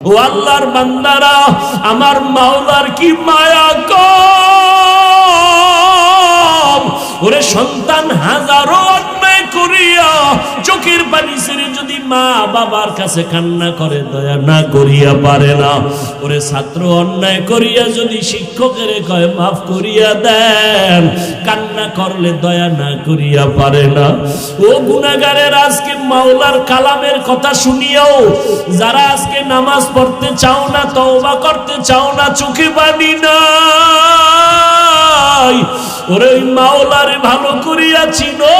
ও আল্লাহর বান্দারা, আমার মাওলার কি মায়া কম। ওরে সন্তান হাজারো অন্যায় করিয়া চোখের পানি ছেড়ে যদি মা বাবার কাছে কান্না করে দয়া না করিয়া পারে না। ওরে ছাত্র অন্যায় করিয়া যদি শিক্ষকের কয় মাফ করিয়া দেন, কান্না করলে দয়া না করিয়া পারে না। ও গুনাহগারের, আজকে মাওলার কালামের কথা শুনিয়াও যারা আজকে নামাজ পড়তে চাও না, তওবা করতে চাও না, চোখে পানি নাই, ওরে ওই মাওলারে ভালো করিয়া চিনো।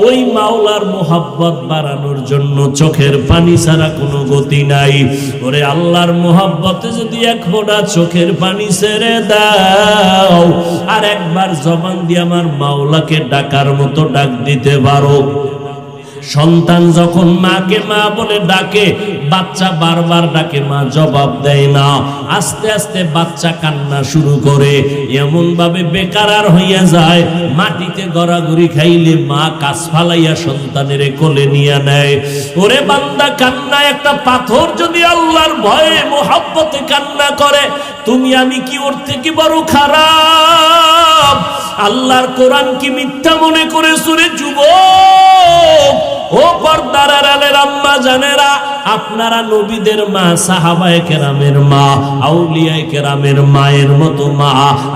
ওই মাওলার মোহাব্বত বাড়ানোর জন্য চোখের পানি ছাড়া কোনো গতি নাই। ওরে আল্লাহর মোহাব্বতে যদি এক ফোঁটা চোখের পানি ছেড়ে দাও, আর একবার জবান দিয়ে আমার মাওলাকে ডাকার মতো ডাক দিতে পারো। সন্তান যখন মাকে মা বলে ডাকে, বাচ্চা বারবার ডাকে, মা জবাব দেয় না। আস্তে আস্তে বাচ্চা কান্না শুরু করে, এমন ভাবে বেকারার হইয়া যায়, মাটিতে গড়াগড়ি খাইলে মা কাছ ফালাইয়া সন্তানের কোলে নিয়ে নেয়। ওরে বান্দা, কান্না একটা পাথর যদি আল্লাহর ভয়ে মোহাব্বতে কান্না করে, তুমি আমি কি ওর থেকে বড় খারাপ? আল্লাহর কোরআন কি মিথ্যা মনে করে সুরে যুবক? ও পর্দার আড়ালের আম্মা জানেরা, আপনারা নবীদের মা, সাহাবায়ে কেরামের মা, আউলিয়ায়ে কেরামের মায়ের মতো মা,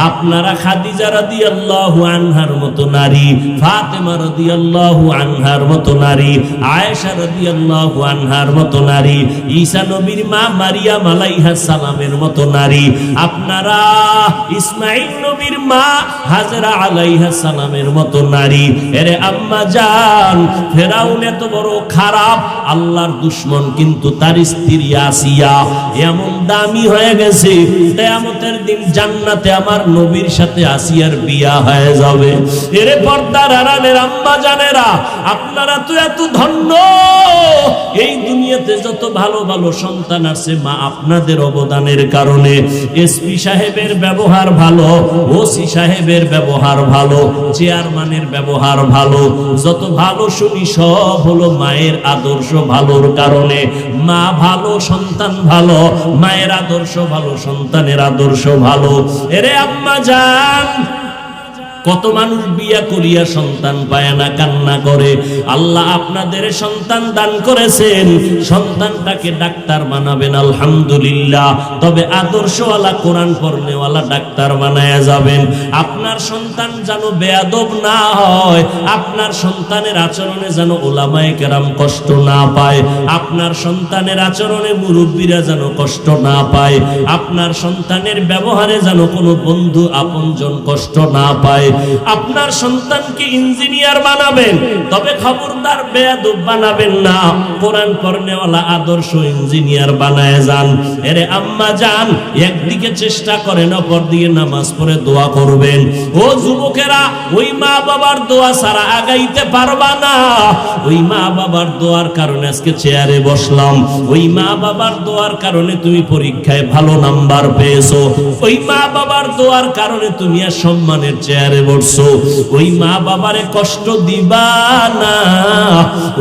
আপনারা খাদিজা রাদিয়াল্লাহু আনহার মতো নারী, ফাতেমা রাদিয়াল্লাহু আনহার মতো নারী, আয়েশা রাদিয়াল্লাহু আনহার মতো নারী, ঈসা নবীর মা মারিয়াম আলাইহিস সালামের মতো নারী, আপনারা ইসমাঈল নবীর মা হাজরা আলাইহিস সালামের মতো নারী। এরে আম্মা জান, ফেরাউন এত বড় খারাপ, আল্লাহর দুশমন, কিন্তু তার স্ত্রী আসিয়া এমন দামি হয়ে গেছে, কিয়ামতের দিন জান্নাতে আমার নবীর সাথে আসিয়ার বিয়া হয়ে যাবে। এরে পর্দার আড়ালের আম্মা জানেরা, আপনারা তো এত ধন্য। এই দুনিয়াতে যত ভালো ভালো সন্তান আছে, মা আপনাদের অবদানের কারণে। এসপি সাহেবের ব্যবহার ভালো, ওসি সাহেবের ব্যবহার ভালো, চেয়ারম্যানের ব্যবহার ভালো, যত ভালো শুনি সব হলো মায়ের আদর্শ ভালোর কারণে। মা ভালো, সন্তান ভালো, মায়ের আদর্শ ভালো, সন্তানের আদর্শ ভালো। এরে আম্মা জান, কত মানুষ বিয়া করিয়া সন্তান পায় না, কান্না করে। আল্লাহ আপনাদের সন্তান দান করেছেন, সন্তানটাকে ডাক্তার বানাবেন আলহামদুলিল্লাহ, তবে আদর্শওয়ালা, কোরআন পড়নেওয়ালা ডাক্তার বানায়া যাবেন। আপনার সন্তান যেন বেয়াদব না হয়, আপনার সন্তানের আচরণে যেন উলামায়ে কেরাম কষ্ট না পায়, আপনার সন্তানের আচরণে মুরব্বীরা যেন কষ্ট না পায়, আপনার সন্তানের ব্যবহারে যেন কোনো বন্ধু আপনজন কষ্ট না পায়। আপনার সন্তানকে ইঞ্জিনিয়ার বানাবেন, তবে খবরদার বেয়াদব বানাবেন না, কোরআন পড়নেওয়ালা আদর্শ ইঞ্জিনিয়ার বানায় যান। এরে আম্মা জান, একদিকে চেষ্টা করেন, অপরদিকে নামাজ পড়ে দোয়া করবেন। ও যুবকেরা, ওই মা বাবার দোয়া ছাড়া আগাইতে পারবা না। ওই মা বাবার দোয়ার কারণে আজকে চেয়ারে বসলাম, ওই মা বাবার দোয়ার কারণে তুমি পরীক্ষায় ভালো নাম্বার পেয়েছো, ওই মা বাবার দোয়ার কারণে তুমি আর সম্মানের চেয়ারে বসছো। ওই মা বাবারে কষ্ট দিবা না,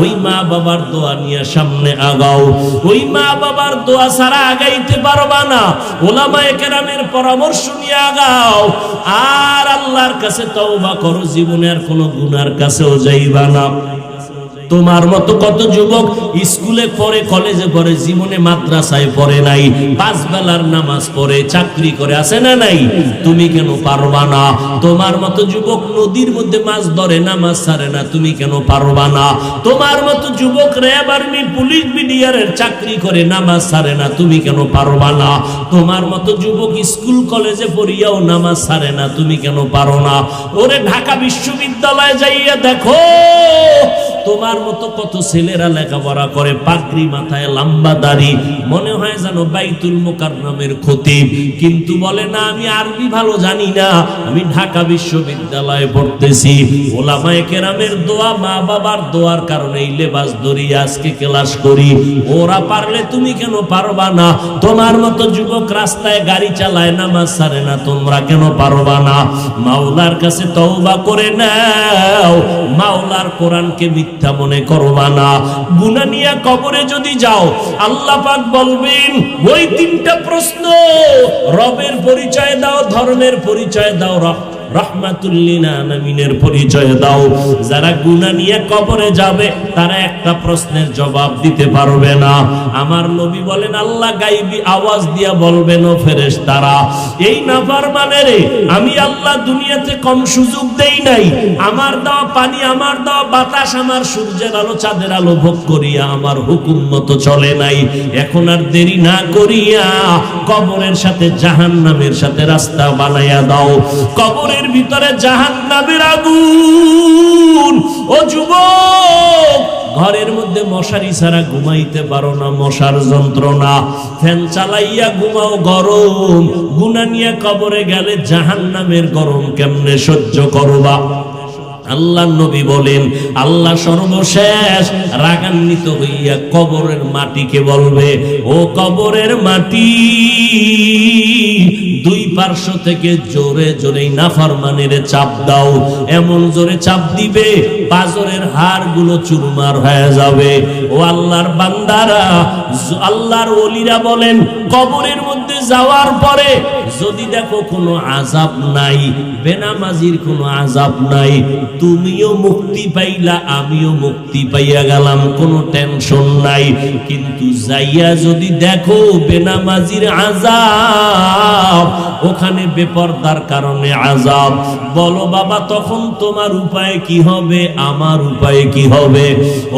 ওই মা বাবার দোয়া নিয়ে সামনে আগাও। ওই মা বাবার দোয়া ছাড়া আগাইতে পারবা না, উলামায়ে কেরামের পরামর্শ নিয়ে আগাও। আর আল্লাহর কাছে তওবা করো, জীবনে আর কোনো গুনার কাছেও যাইবা না। তোমার মতো কত যুবক স্কুলে পড়ে, কলেজে পড়ে, জীবনে মাদ্রাসায় পড়ে নাই, 5 বেলার নামাজ পড়ে, চাকরি করে, আছে না নাই? তুমি কেন পারবা না? তোমার মতো যুবক নদীর মধ্যে মাছ ধরে, নামাজ ছাড়ে না, তুমি কেন পারবা না? তোমার মতো যুবক র্যাব আর্মি পুলিশ বিডিআরের চাকরি করে, নামাজ ছাড়ে না, তুমি কেন পারবা না? তোমার মতো যুবক স্কুল কলেজে পড়িয়াও নামাজ ছাড়ে না, তুমি কেন পারো না? ওরে ঢাকা বিশ্ববিদ্যালয়ে যাইয়া দেখো, তোমার মতো কত ছেলেরা লেখাপড়া করে, পাগড়ি মাথায়, লম্বা দাড়ি, মনে হয় যেন বাইতুল মুকাররমের খতিব, কিন্তু বলে না আমি আরবি ভালো জানি না, আমি ঢাকা বিশ্ববিদ্যালয়ে পড়তেছি। উলামায়ে কেরামের দোয়া, মা বাবার দোয়ার কারণে এই লেবাস ধরিয়ে আজকে ক্লাস করি। ওরা পারলে তুমি কেন পারবা না? তোমার মতো যুবক রাস্তায় গাড়ি চালায়, নামাজ ছাড়ে না, তোমরা কেন পারবা না? মাওলার কাছে তওবা করে নাও, মাওলার কোরআনকে মিথ্যা মনে করবা না। গুনাহ নিয়ে কবরে যদি যাও, আল্লাহ পাক বলবেন ওই তিনটা প্রশ্ন, রবের পরিচয় দাও, ধর্মের পরিচয় দাও, রাহমাতুল লিল আলামিনের পরিচয় দাও। যারা গুনাহ নিয়ে কবরে যাবে তারা একটা প্রশ্নের জবাব দিতে পারবে না। আমার নবী বলেন আল্লাহ গায়বী আওয়াজ দিয়া বলবেন, ও ফেরেশতারা, এই নাফরমানের আমি আল্লাহ দুনিয়াতে কম সুযোগ দেই নাই। আমার দেওয়া পানি, আমার দেওয়া বাতাস, আমার সূর্যের আলো, চাঁদের আলো ভোগ করিয়া আমার হুকুম মতো চলে নাই। এখন আর দেরি না করিয়া কবরের সাথে জাহান্নামের সাথে রাস্তা বানাইয়া দাও। কবরের ভিতরে জাহান্নামের আগুন। ও যুবক, ঘরের মধ্যে মশারি ছাড়া ঘুমাইতে পারো না, মশার যন্ত্রণা, ফ্যান চালাইয়া ঘুমাও গরম। গুনাহ নিয়ে কবরে গেলে জাহান্নামের গরম কেমনে সহ্য করবা? আল্লাহ নবী বলেন আল্লাহ সর্বশেষ রাগান্বিত হইয়া কবরের মাটিকে বলবে, ও কবরের মাটি, দুই পার্শ্ব থেকে জোরে জোরে নাফরমানের চাপ দাও। এমন জোরে চাপ দিবে পাজরের হাড়গুলো চুরমার হয়ে যাবে। ও আল্লাহর বান্দারা, আল্লাহর ওলিরা বলেন কবরের মধ্যে যাওয়ার পরে যদি দেখো কোনো আযাব নাই, বেনামাজির কোনো আযাব নাই, তুমিও মুক্তি পাইলা, আমিও মুক্তি পাইয়া গেলাম, কোনো টেনশন নাই। কিন্তু যাইয়া যদি দেখো বেনামাজির আযাব, ওখানে বেপরদার কারণে আযাব, বলো বাবা তখন তোমার উপায় কি হবে, আমার উপায় কি হবে?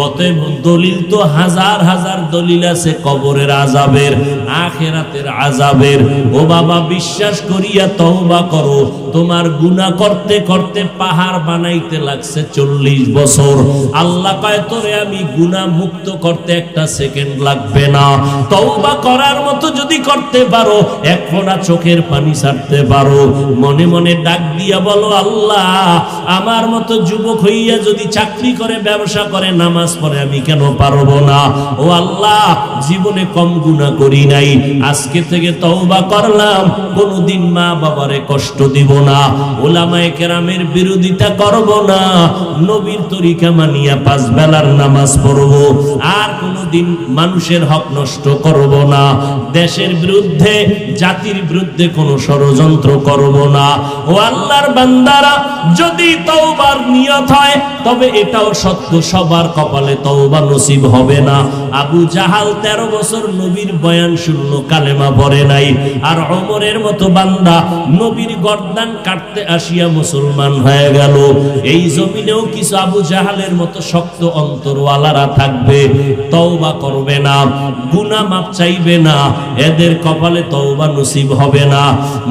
অতএব দলিল তো হাজার হাজার দলিল আছে কবরের আযাবের, আখিরাতের আযাবের। ও বাবা, বিশ্বাস করিয়া তওবা করো। তোমার গুনাহ করতে করতে পাহাড় বানাইতে লাগছে 40 বছর। আল্লাহ কয় তোরে আমি গুনাহ মুক্ত করতে একটা সেকেন্ড লাগবে না। তওবা করার মতো যদি করতে পারো, এক ফোঁটা চোখের পানি ছাড়তে পারো, মনে মনে ডাক দিয়া বলো, আল্লাহ আমার মতো যুবক হইয়া যদি চাকরি করে, ব্যবসা করে, নামাজ পড়ে, আমি কেন পারবো না? ও আল্লাহ, জীবনে কম গুনাহ করি নাই, আজকে থেকে তওবা করলাম, কোনদিন মা বাবারে কষ্ট দিব না, উলামায়ে কেরামের বিরোধিতা করব না, নবীর তরিকা মানিয়া 5 বেলার নামাজ পড়ব, আর কোনদিন মানুষের হক নষ্ট করব না, দেশের বিরুদ্ধে, জাতির বিরুদ্ধে কোনো ষড়যন্ত্র করব না। ও আল্লাহর বান্দারা, যদি তওবার নিয়ত হয় তবে এটাও সত্য, সবার কপালে তওবা নসিব হবে না। আবু জাহাল 13 বছর নবীর বয়ান শুনলো, কালেমা পড়ে নাই। আর ওমরের মতো বান্দা নবীর গর্দান কাটতে আসিয়া মুসলমান হয়ে গেল। এই জমিনেও কিছু আবু জাহালের মতো শক্ত অন্তরওয়ালারা থাকবে, তওবা করবে না, গুনাহ মাপ চাইবে না, এদের কপালে তওবা নসিব হবে না।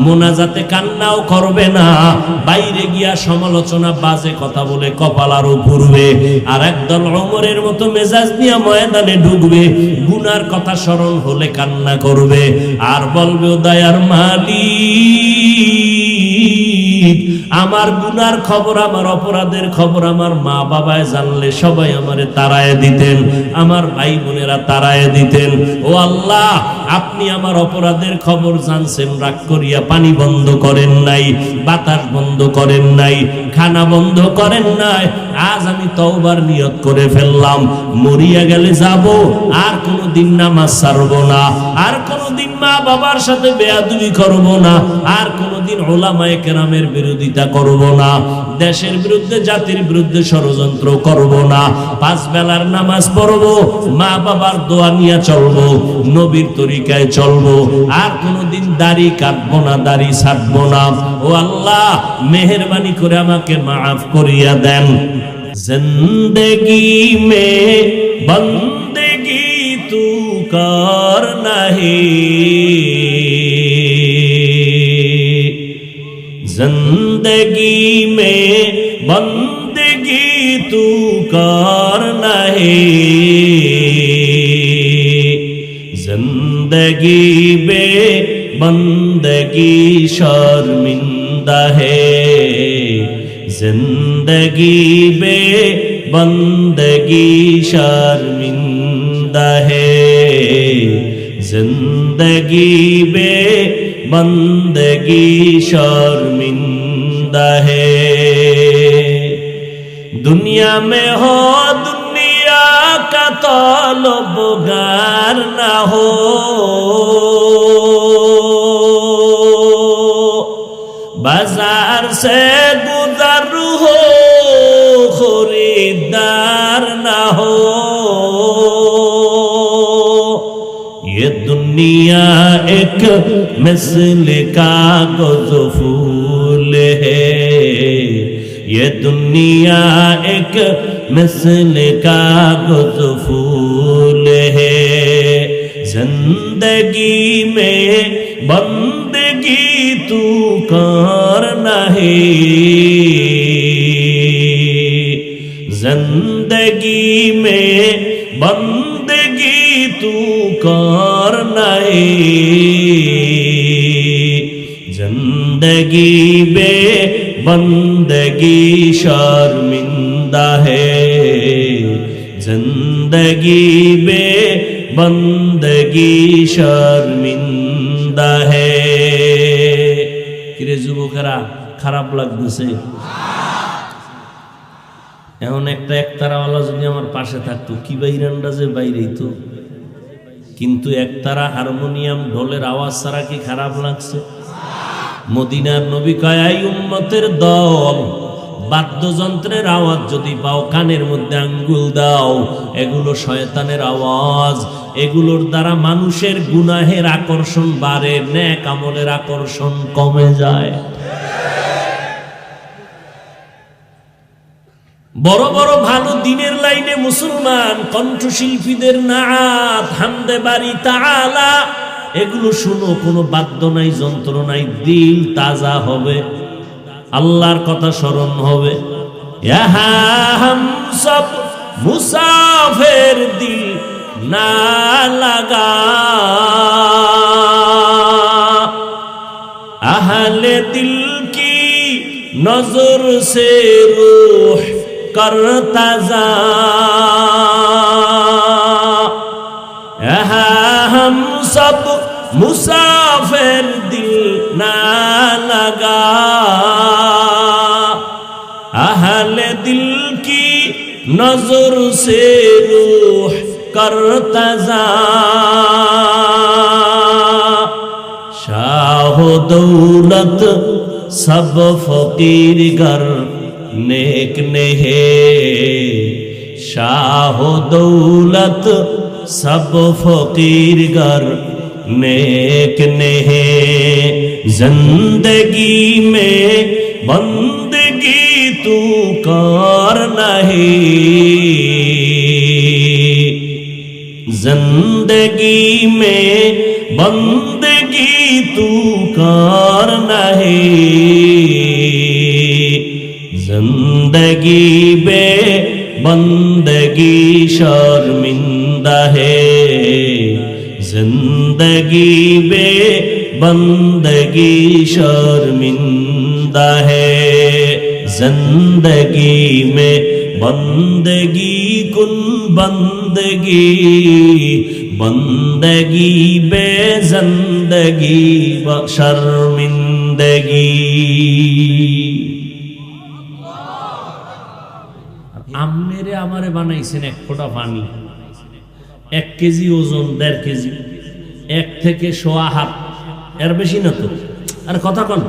মোনাজাতে কান্নাও করবে না, বাইরে গিয়া সমালোচনা, বাজে কথা বলে কপাল আরো পুড়বে। আর একদল ওমরের মতো মেজাজ নিয়ে ময়দানে ঢুকবে, গুনার কথা স্মরণ হলে কান্না করবে, আর বলবে, ও দয়ার মালিক, আমার গুনার খবর, আমার অপরাধের খবর আমার মা বাবায় জানলে সবাই আমারে তাড়ায় দিতেন, আমার ভাই বোনেরা তাড়ায় দিতেন। ও আল্লাহ, আপনি আমার অপরাধের খবর জানছেন, রাগ করিয়া পানি বন্ধ করেন নাই, বাতাস বন্ধ করেন নাই, খানা বন্ধ করেন নাই। আজ আমি তওবার নিয়ত করে ফেললাম, মরিয়া গেলে যাব, আর কোনদিন নামাজ ছাড়ব না, আর কোনদিন মা বাবার সাথে বেয়াদবি করব না, আর কোনদিন উলামায়ে কেরামের বিরোধিতা করব না, দেশের বিরুদ্ধে, জাতির বিরুদ্ধে ষড়যন্ত্র করব না, 5 বেলার নামাজ পড়ব, মা বাবার দোয়া নিয়ে চলব, নবীর তরিকায় চলব, আর কোনদিন দাড়ি কাটবো না, দাড়ি ছাড়বো না। ও আল্লাহ, মেহেরবানি করে আমাকে মাফ করিয়া দেন। জিন্দেগি মে বন্দেগি তু কর নাহি, जिंदगी में बंदगी तू कर नहीं, जिंदगी में बंदगी शर्मिंदा है, जिंदगी में बंदगी शर्मिंदा है, जिंदगी में बंदगी शर्मिंदा है। दुनिया में हो का तलबगार ना हो, बाजार से गुजर हो खरीदार ना हो। ये दुनिया एक मिसल कागज फूल है, ये दुनिया एक मिसल कागज फूल है। जिंदगी में बंदगी तू करना है, जिंदगी में बंदगी तू करना है। जिंदगी बे बंदगी शर्मिंदा है, जिंदगी बे बंदगी शर्मिंदा है। কিরে যুবকেরা খারাপ লাগতেছে? এখন একটা একতারাওয়ালা যদি আমার পাশে থাকতো কি বাইরানটা যে বাইরেই তো, কিন্তু একতারা হারমোনিয়াম ঢোলের আওয়াজ ছাড়া কি খারাপ লাগছে? মদিনার নবী কয়, এই উম্মতের দল, বাদ্যযন্ত্রের আওয়াজ যদি পাও কানের মধ্যে আঙ্গুল দাও, এগুলো শয়তানের আওয়াজ। এগুলোর দ্বারা মানুষের গুনাহের আকর্ষণ বাড়ে, নেক আমলের আকর্ষণ কমে যায়। বড় বড় ভালো দিনের লাইনে মুসলমান কণ্ঠশিল্পীদের নাত, হামদে বাড়ি তাআলা, এগুলো শুনো, কোনো বাদ্য নাই, যন্ত্র নাই, দিল তাজা হবে, আল্লাহর কথা স্মরণ হবে। ইহা হাম সব মুসাফির দিল না লাগা, আহলে দিল কি নজর সে রূহ করতা যা। ইহা হাম সব मुसाफिर दिल ना लगा, अहले दिल की नजर से रूह करता जा। शाह दौलत सब फकीर गर नेक ने है, शाह दौलत सब फकीर गर नेक ने है। जिंदगी में बंदगी तू करना है, जिंदगी में बंदगी तू करना है। जिंदगी बे बंदगी शर्मिंदा है, जिंदगी बे बंदगी शर्मिंदा है। जिंदगी में बंदगी कुन बंदगी, बंदगी बे जिंदगी शर्मिंदगी। আমনেরে আমারে বানাইছেন এক ফোঁটা পানি, 1 কেজি ওজন, 1.5 কেজি, 1 থেকে 1.5 হাত, এর বেশি না তো। আর কথা কন,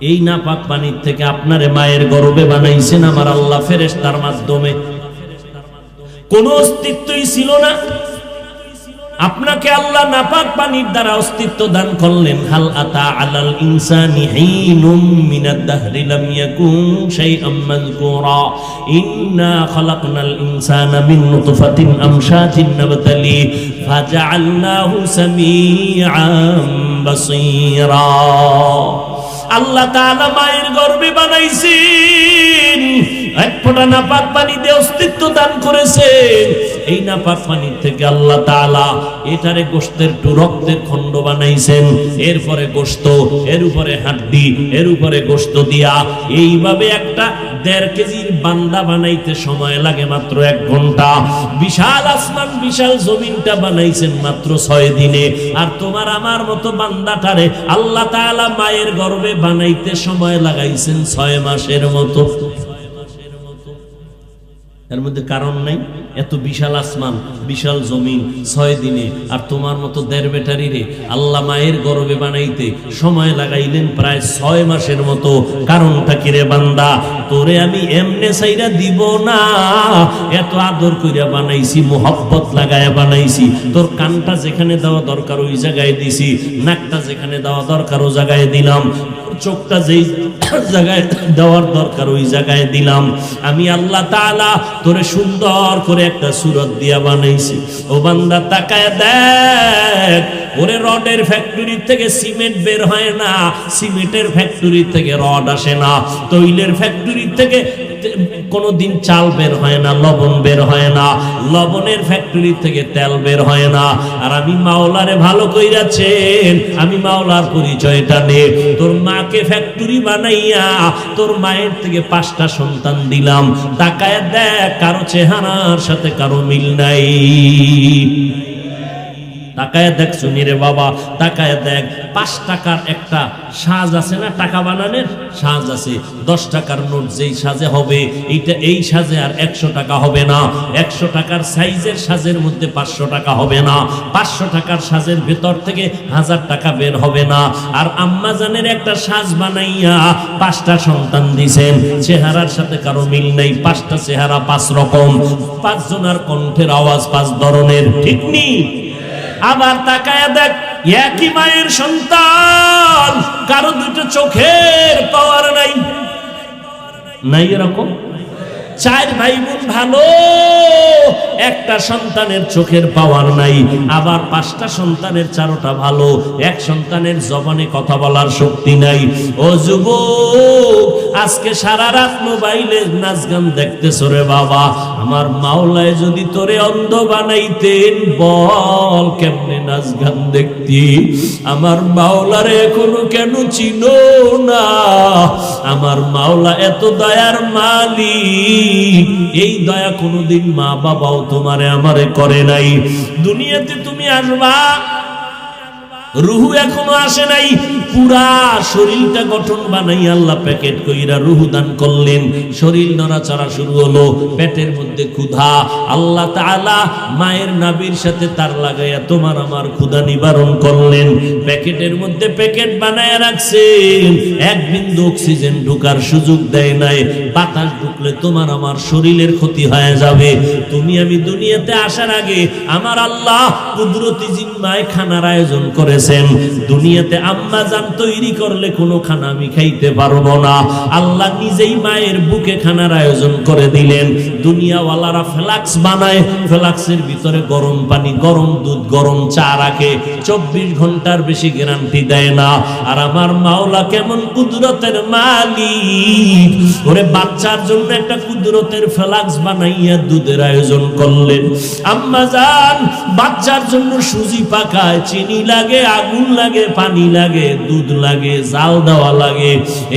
এই নাপাক পানির থেকে আপনারে মায়ের গর্ভে বানাইছেন আমার আল্লাহ ফেরেশতার মাধ্যমে। কোনো অস্তিত্বই ছিল না, আপনাকে আল্লাহ নাপাক পানির দ্বারা অস্তিত্ব দান করলেন। হাল আতা আলাল ইনসানি হিনুম মিনাদ দাহরি লাম ইয়াকুন শাইআম মাযকুরা, ইন্না খালাকনাল ইনসানা মিন নুতফাতিন আমশাজিন নাবতালি ফাজআলনাহু সামিআন বাসীরা। আল্লাহ তাআলা মায়ের গর্ভে বানাইছেন, এক ফোঁটা নাপাক পানি দিয়ে অস্তিত্ব দান করেছেন। এই নাপাক পানি থেকে আল্লাহ তাআলা এটারে গোশতের টু রক্তের খণ্ড বানাইছেন, এরপরে গোশত, এর উপরে হাড্ডি, এর উপরে গোশত দিয়া এইভাবে একটা 1.5 কেজির বান্দা বানাইতে সময় লাগে মাত্র 1 ঘন্টা। বিশাল আসমান বিশাল জমিনটা বানাইছেন মাত্র 6 দিনে। আর তোমার আমার মতো বান্দাটারে আল্লাহ তাআলা মায়ের গর্ভে বানাইতে সময় লাগাইছেন 6 মাসের মতো। এর মধ্যে কারণ নাই। এত বিশাল আসমান, বিশাল জমিন 6 দিনে, আর তোমার মতো 1.5 ব্যাটারি রে আল্লাহ মায়ের গর্ভে বানাইতে সময় লাগাইলেন প্রায় 6 মাসের মতো। কারণটা কি রে বান্দা? তোরে আমি এমনে সাইরা দিব না, এত আদর কইরা বানাইছি, মোহব্বত লাগায়া বানাইছি। তোর কানটা যেখানে দেওয়া দরকার ওই জায়গায় দিছি, নাকটা যেখানে দেওয়া দরকার ওই জায়গায় দিলাম, চোখটা যেই জায়গায় দেওয়ার দরকার ওই জায়গায় দিলাম। আমি আল্লাহ তাআলা তোরে সুন্দর করে একটা সূরত দিয়া বানাইছি। ও বান্দা তাকায় দেখ, ওরে রডের ফ্যাক্টরি থেকে সিমেন্ট বের হয় না, সিমেন্টের ফ্যাক্টরি থেকে রড আসে না, তৈলের ফ্যাক্টরি থেকে কোনদিন চাল বের হয় না, লবণ বের হয় না, লবণের ফ্যাক্টরি থেকে তেল বের হয় না। আর আমি মাওলারে ভালো কইরাছেন, আমি মাওলার পরিচয়টা নে। তোর মাকে ফ্যাক্টরি বানাইয়া তোর মায়ের থেকে 5টা সন্তান দিলাম। তাকায় দেখ, কারো চেহারার সাথে কারো মিল নাই। তাকায় দেখ শুনিরে বাবা, তাকায় দেখ। 5 টাকার একটা সাজ আছে না, টাকা বানানোর সাজ আছে। 10 টাকার নোট যেই সাজে হবে, এইটা এই সাজে আর 100 টাকা হবে না। 100 টাকার সাইজের সাজের মধ্যে 500 টাকা হবে না। 500 টাকার সাজের ভেতর থেকে 1000 টাকা বের হবে না। আর আম্মা জানের একটা সাজ বানাইয়া 5টা সন্তান দিছেন, চেহারার সাথে কারো মিল নাই। 5টা চেহারা 5 রকম, 5 জনের কণ্ঠের আওয়াজ 5 ধরনের, ঠিক নি? আবার তাকায় দেখ, একই মায়ের সন্তান, কারো 2টো চোখের পাওয়ার নাই, নাই এরকম। 4 ভাই বোন ভালো, একটা সন্তানের চোখের পাওয়ার নাই। আবার 5টা সন্তানের 4টা ভালো, এক সন্তানের জবানে কথা বলার শক্তি নাই। ও যুবক, আজকে সারা রাত মোবাইলে নাচ গান দেখতেছ রে বাবা। আমার মাওলায় যদি তোরে অন্ধ বানাইতেন, বল কেমনে নাচ গান দেখতি? আমার মাওলারে এখনো কেন চিনো না? আমার মাওলা এত দয়ার মালিক, এই দয়া কোনোদিন মা বাবাও তোমারে আমারে করে নাই। দুনিয়াতে তুমি আসবা, রুহু এখনো আসে নাই, পুরা শরীরটা গঠন বানাই আল্লাহ প্যাকেট কইরা রুহু দান করলেন। শরীর নড়াচড়া শুরু হলো, পেটের মধ্যে ক্ষুধা। আল্লাহ তাআলা মায়ের নাভির সাথে তার লাগাইয়া তোমার আমার ক্ষুধা নিবারণ করলেন। প্যাকেটের মধ্যে প্যাকেট বানায়া রাখছেন, 1 বিন্দু অক্সিজেন ঢোকার সুযোগ দেয় নাই। বাতাস ঢুকলে তোমার আমার শরীরের ক্ষতি হয়ে যাবে। তুমি আমি দুনিয়াতে আসার আগে আমার আল্লাহ কুদরতি জিম্মায় খানার আয়োজন করেছে। দুনিয়াতে আম্মা জান তৈরি করলে কোনো খানা আমি খাইতে পারবো না, আল্লাহ নিজেই মায়ের বুকে খানার আয়োজন করে দিলেন। দুনিয়াওয়ালারা ফ্লাক্স বানায়, ফ্লাক্সের ভিতরে গরম পানি, গরম দুধ, গরম চা রাখে, 24 ঘন্টার বেশি গ্যারান্টি দেয় না। আর আমার মাওলা কেমন কুদরতের মালিক, ওরে বাচ্চার জন্য একটা কুদরতের ফ্লাক্স বানাইয়া দুধের আয়োজন করলেন। আম্মা জান বাচ্চার জন্য সুজি পাকায়, চিনি লাগে, আগুন লাগে, পানি লাগে, দুধ লাগে, জাল দেওয়া লাগে।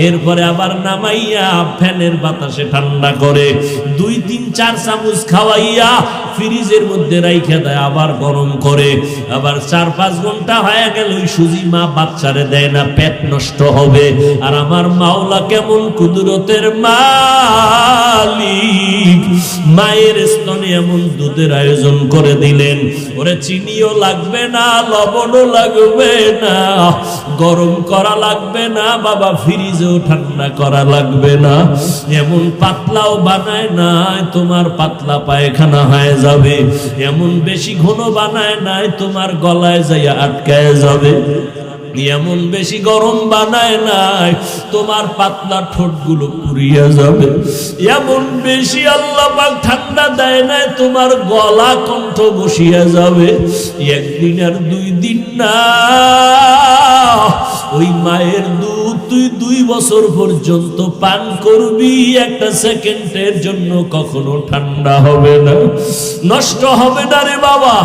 এরপরে আবার নামাইয়া ফ্যানের বাতাসে ঠান্ডা করে 2, 3, 4 চামচ খাওয়াইয়া ফ্রিজের মধ্যে রাইখা দেয়, আবার গরম করে। আবার 4-5 ঘন্টা হয়ে গেল ওই সুজি মা বাচ্চারে দেয় না, পেট নষ্ট হবে। আর আমার মাওলা কেমন কুদরতের মালিক, মায়ের স্তনে এমন দুধের আয়োজন করে দিলেন। ওরে চিনিও লাগবে না, লবণও লাগবে না, গরম করা লাগবে না বাবা, ফ্রিজেও ঠান্ডা করা লাগবে না। এমন পাতলাও বানায় নাই তোমার পাতলা পায়খানা হয়ে যাবে, এমন বেশি ঘন বানায় নাই তোমার গলায় যাইয়া আটকায় যাবে, এমন বেশি গরম বানায় নাই তোমার পাতলা ঠোঁটগুলো পুড়িয়া যাবে, এমন বেশি আল্লাহ পাক ঠান্ডা দেয় নাই তোমার গলা কণ্ঠ বসিয়া যাবে। 1 দিন আর 2 দিন না, ওই মায়ের দুধ তুই 2 বছর পর্যন্ত পান করবি, 1 সেকেন্ডের জন্য কখনো ঠান্ডা হবে না, নষ্ট হবে না রে বাবা।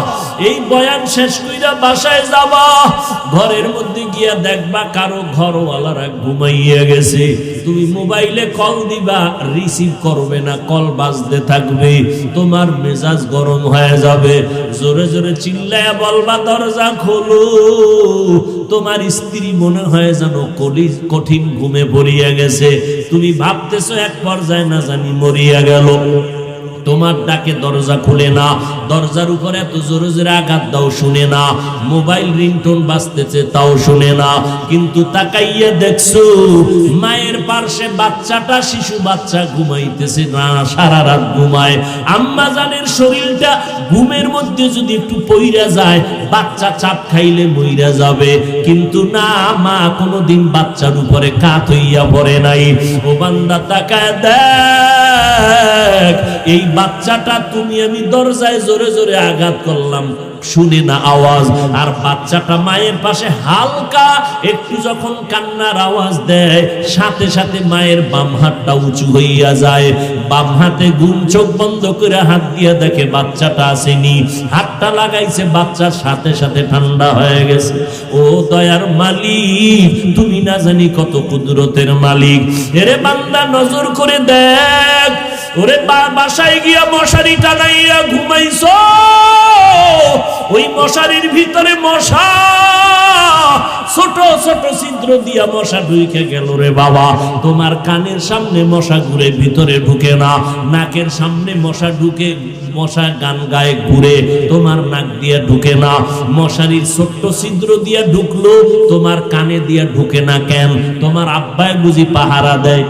এই বয়ান শেষ কইরা বাসায় যাবা, ঘরের মধ্যে গিয়া দেখবা কারো ঘরওয়ালারা ঘুমাইয়া গেছে। তুমি মোবাইলে কল দিবা, রিসিভ করবে না, কল বাজতে থাকবে, তোমার মেজাজ গরম হয়ে যাবে। জোরে জোরে চিল্লায়া বলবা দরজা খোলো, তোমার স্ত্রী মনে হয় যেন কঠিন ঘুমে পড়িয়া গেছে, তুমি ভাবতেছো এক পর্যায়ে না জানি মরিয়া গেল। তোমার ডাকে দরজা খুলে না, দরজার উপরে এত জোরে জোরে আঘাত দাও শুনে না, মোবাইল রিংটোন বাজতেছে তাও শুনে না, কিন্তু তাকাইয়া দেখছো মায়ের পাশে বাচ্চাটা, শিশু বাচ্চা ঘুমাইতেছে না, সারা রাত ঘুমায়। আম্মা জানের শরীরটা ঘুমের মধ্যে যদি একটু পইরা যায়, বাচ্চা চাপ খাইলে মইরা যাবে, কিন্তু না, মা কোনোদিন বাচ্চার উপরে কাত হইয়া পড়ে নাই। ও বান্দা তাকায় দেখ, এই বাচ্চাটা তুমি আমি দরজায় জোরে জোরে আঘাত করলাম শুনে না আওয়াজ, আর বাচ্চাটা মায়ের পাশে হালকা একটু যখন কান্নার আওয়াজ দেয়, সাথে সাথে মায়ের বাম হাতটা উঁচু হইয়া যায়, বাম হাতে ঘুম, চোখ বন্ধ করে হাত দিয়ে দেখে বাচ্চাটা আসেনি, হাতটা লাগাইছে, বাচ্চার সাথে সাথে ঠান্ডা হয়ে গেছে। ও দয়ার মালিক, তুমি না জানি কত কুদরতের মালিক। এরে বান্দা নজর করে দেখ, ওরে বাসায় গিয়া মশারি টানাইয়া ঘুমাইছো, ওই মশারির ভিতরে মশা, ছোট ছোট ছিদ্র দিয়া মশা ঢুকে গেল রে বাবা। তোমার কানের সামনে মশা ঘুরে, ভিতরে ঢুকে না, নাকের সামনে মশা ঢুকে, মশা গান গায়ে ঘুরে, তোমার নাক দিয়া ঢুকে না, মশারির ছোট্ট ছিদ্র দিয়া ঢুকলো, তোমার কানে দিয়া ঢুকে না কেন? তোমার আব্বায় বুঝি পাহারা দেয়,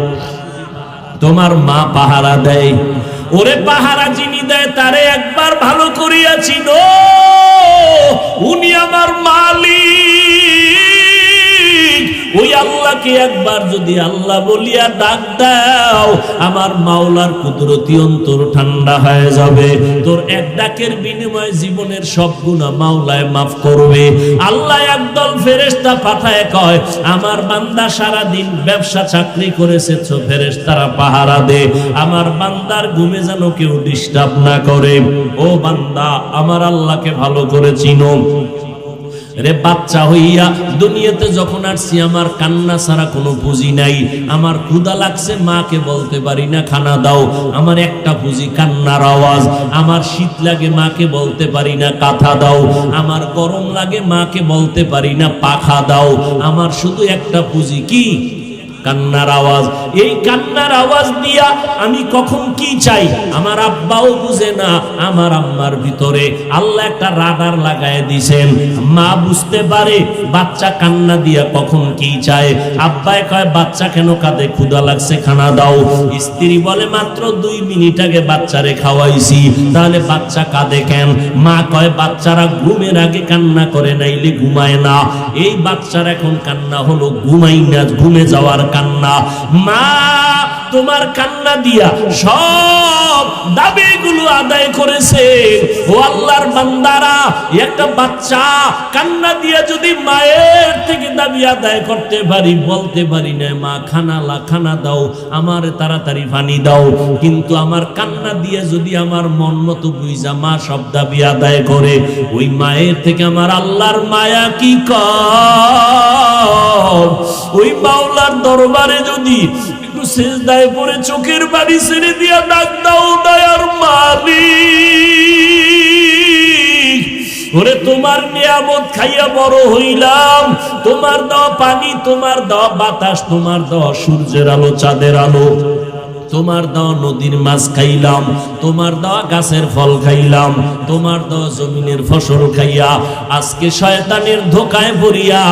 তোমার মা পাহারা দেয়। ওরে পাহারা যিনি দেয় তারে একবার ভালো করিয়া চিনো, উনি আমার মালিক। ওই আল্লাহকে একবার যদি আল্লাহ বলিয়া ডাক দাও, আমার মাওলার কুদরতি অন্তর ঠান্ডা হয়ে যাবে। তোর এক ডাকের বিনিময়ে জীবনের সব গুনাহ মাওলায় মাফ করবে। আল্লাহ একদল ফেরেশতা পাঠায় কয়, আমার বান্দা সারা দিন ব্যবসা চাকরি করেছে, তো ফেরেশতারা পাহারা দে, আমার বান্দার ঘুমে যেন কেউ ডিস্টার্ব না করে। ও বান্দা, আমার আল্লাহকে ভালো করে চিনো। রে বাচ্চা হইয়া দুনিয়াতে যখন আসছি, আমার কান্না ছাড়া কোনো পুঁজি নাই। আমার ক্ষুধা লাগছে, মাকে বলতে পারি না খানা দাও, আমার একটা পুঁজি কান্নার আওয়াজ। আমার শীত লাগে, মাকে বলতে পারি না কাঁথা দাও। আমার গরম লাগে, মাকে বলতে পারি না পাখা দাও। আমার শুধু একটা পুঁজি, কি? কান্নার আওয়াজ। এই কান্নার আওয়াজ দিয়া আমি কখন কি চাই আমার আব্বাও বুঝে না, আমার আম্মার ভিতরে আল্লাহ একটা রাডার লাগায় দিয়েছেন। মা বুঝতে পারে বাচ্চা কান্না দিয়া কখন কি চায়। আব্বায় কয়, বাচ্চা কেন কাঁদে? ক্ষুধা লাগছে, খানা দাও। স্ত্রী বলে, মাত্র 2 মিনিট আগে বাচ্চারে খাওয়াইছি, তাহলে বাচ্চা কাঁদে কেন? মা কয়, বাচ্চারা ঘুমের আগে কান্না করে, নাইলে ঘুমায় না। এই বাচ্চার এখন কান্না হলো ঘুমাই না, ঘুমে যাওয়ার কান্না। মা তোমার কান্না দিয়া সব দাবিগুলো আদায় করেছে। ও আল্লাহর বান্দারা, একটা বাচ্চা কান্না দিয়া যদি মায়ের থেকে দাবি আদায় করতে পারি, বলতে পারি না মা খানা দাও, আমার তাড়াতাড়ি পানি দাও, কিন্তু আমার কান্না দিয়া যদি আমার মন মতো বুঝা মা সব দাবি আদায় করে, ওই মায়ের থেকে আমার আল্লাহর মায়া কি কম? ওই মাওলার দরবারে যদি একটু সিজদায় পড়ে চোখের পানি ছেড়ে দিয়া ডাক দাও, দয়ার মালিক, ওরে তোমার নিয়ামত খাইয়া বড় হইলাম, তোমার দেওয়া পানি, তোমার দেওয়া বাতাস, তোমার দেওয়া সূর্যের আলো, চাঁদের আলো, তোমার দেওয়া নদীর মাছ খাইলাম, তোমার দেওয়া গাছের ফল খাইলাম, তোমার দেওয়া জমিনের ফসল খাইয়া আজকে শয়তানের ধোকায় পড়িয়া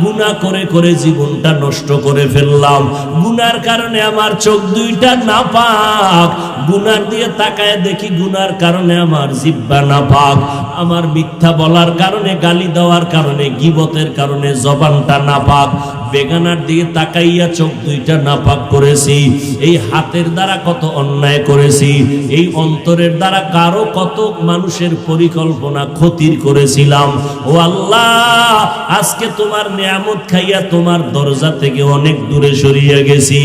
গুনাহ করে করে জীবনটা নষ্ট করে ফেললাম। গুনার কারণে আমার চোখ দুইটা নাপাক, গুনার দিয়ে তাকায় দেখি গুনার কারণে আমার জিহ্বা নাপাক, আমার মিথ্যা বলার কারণে, গালি দেওয়ার কারণে, গীবতের কারণে জবানটা নাপাক, বেগানার দিকে তাকাইয়া চোখ দুইটা নাপাক করেছি, এই হাতের দ্বারা কত অন্যায় করেছি, এই অন্তরের দ্বারা কারো কত মানুষের পরিকল্পনা ক্ষতির করেছিলাম। ও আল্লাহ, আজকে তোমার নিয়ামত খাইয়া তোমার দরজা থেকে অনেক দূরে সরিয়ে গেছি।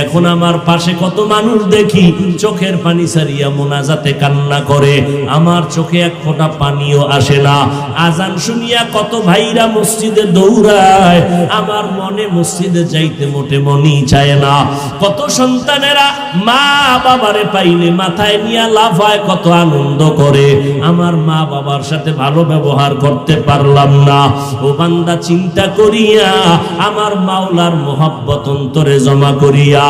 এখন আমার পাশে কত মানুষ দেখি চোখের পানি ছাড়িয়া মোনাজাতে কান্না করে, আমার চোখে এক ফোঁটা পানিও আসে না। আজান শুনিয়া কত ভাইরা মসজিদে দৌড়ায়, আমার মনে মসজিদে যাইতে মোটে মনই চায় না। কত সন্তানেরা মা বাবারে পাইলে মাথায় নিয়ে লাফায়, কত আনন্দ করে, আমার মা বাবার সাথে ভালো ব্যবহার করতে পারলাম না। ও বান্দা, চিন্তা করিয়া আমার মাওলার মোহাব্বত অন্তরে জমা করিয়া,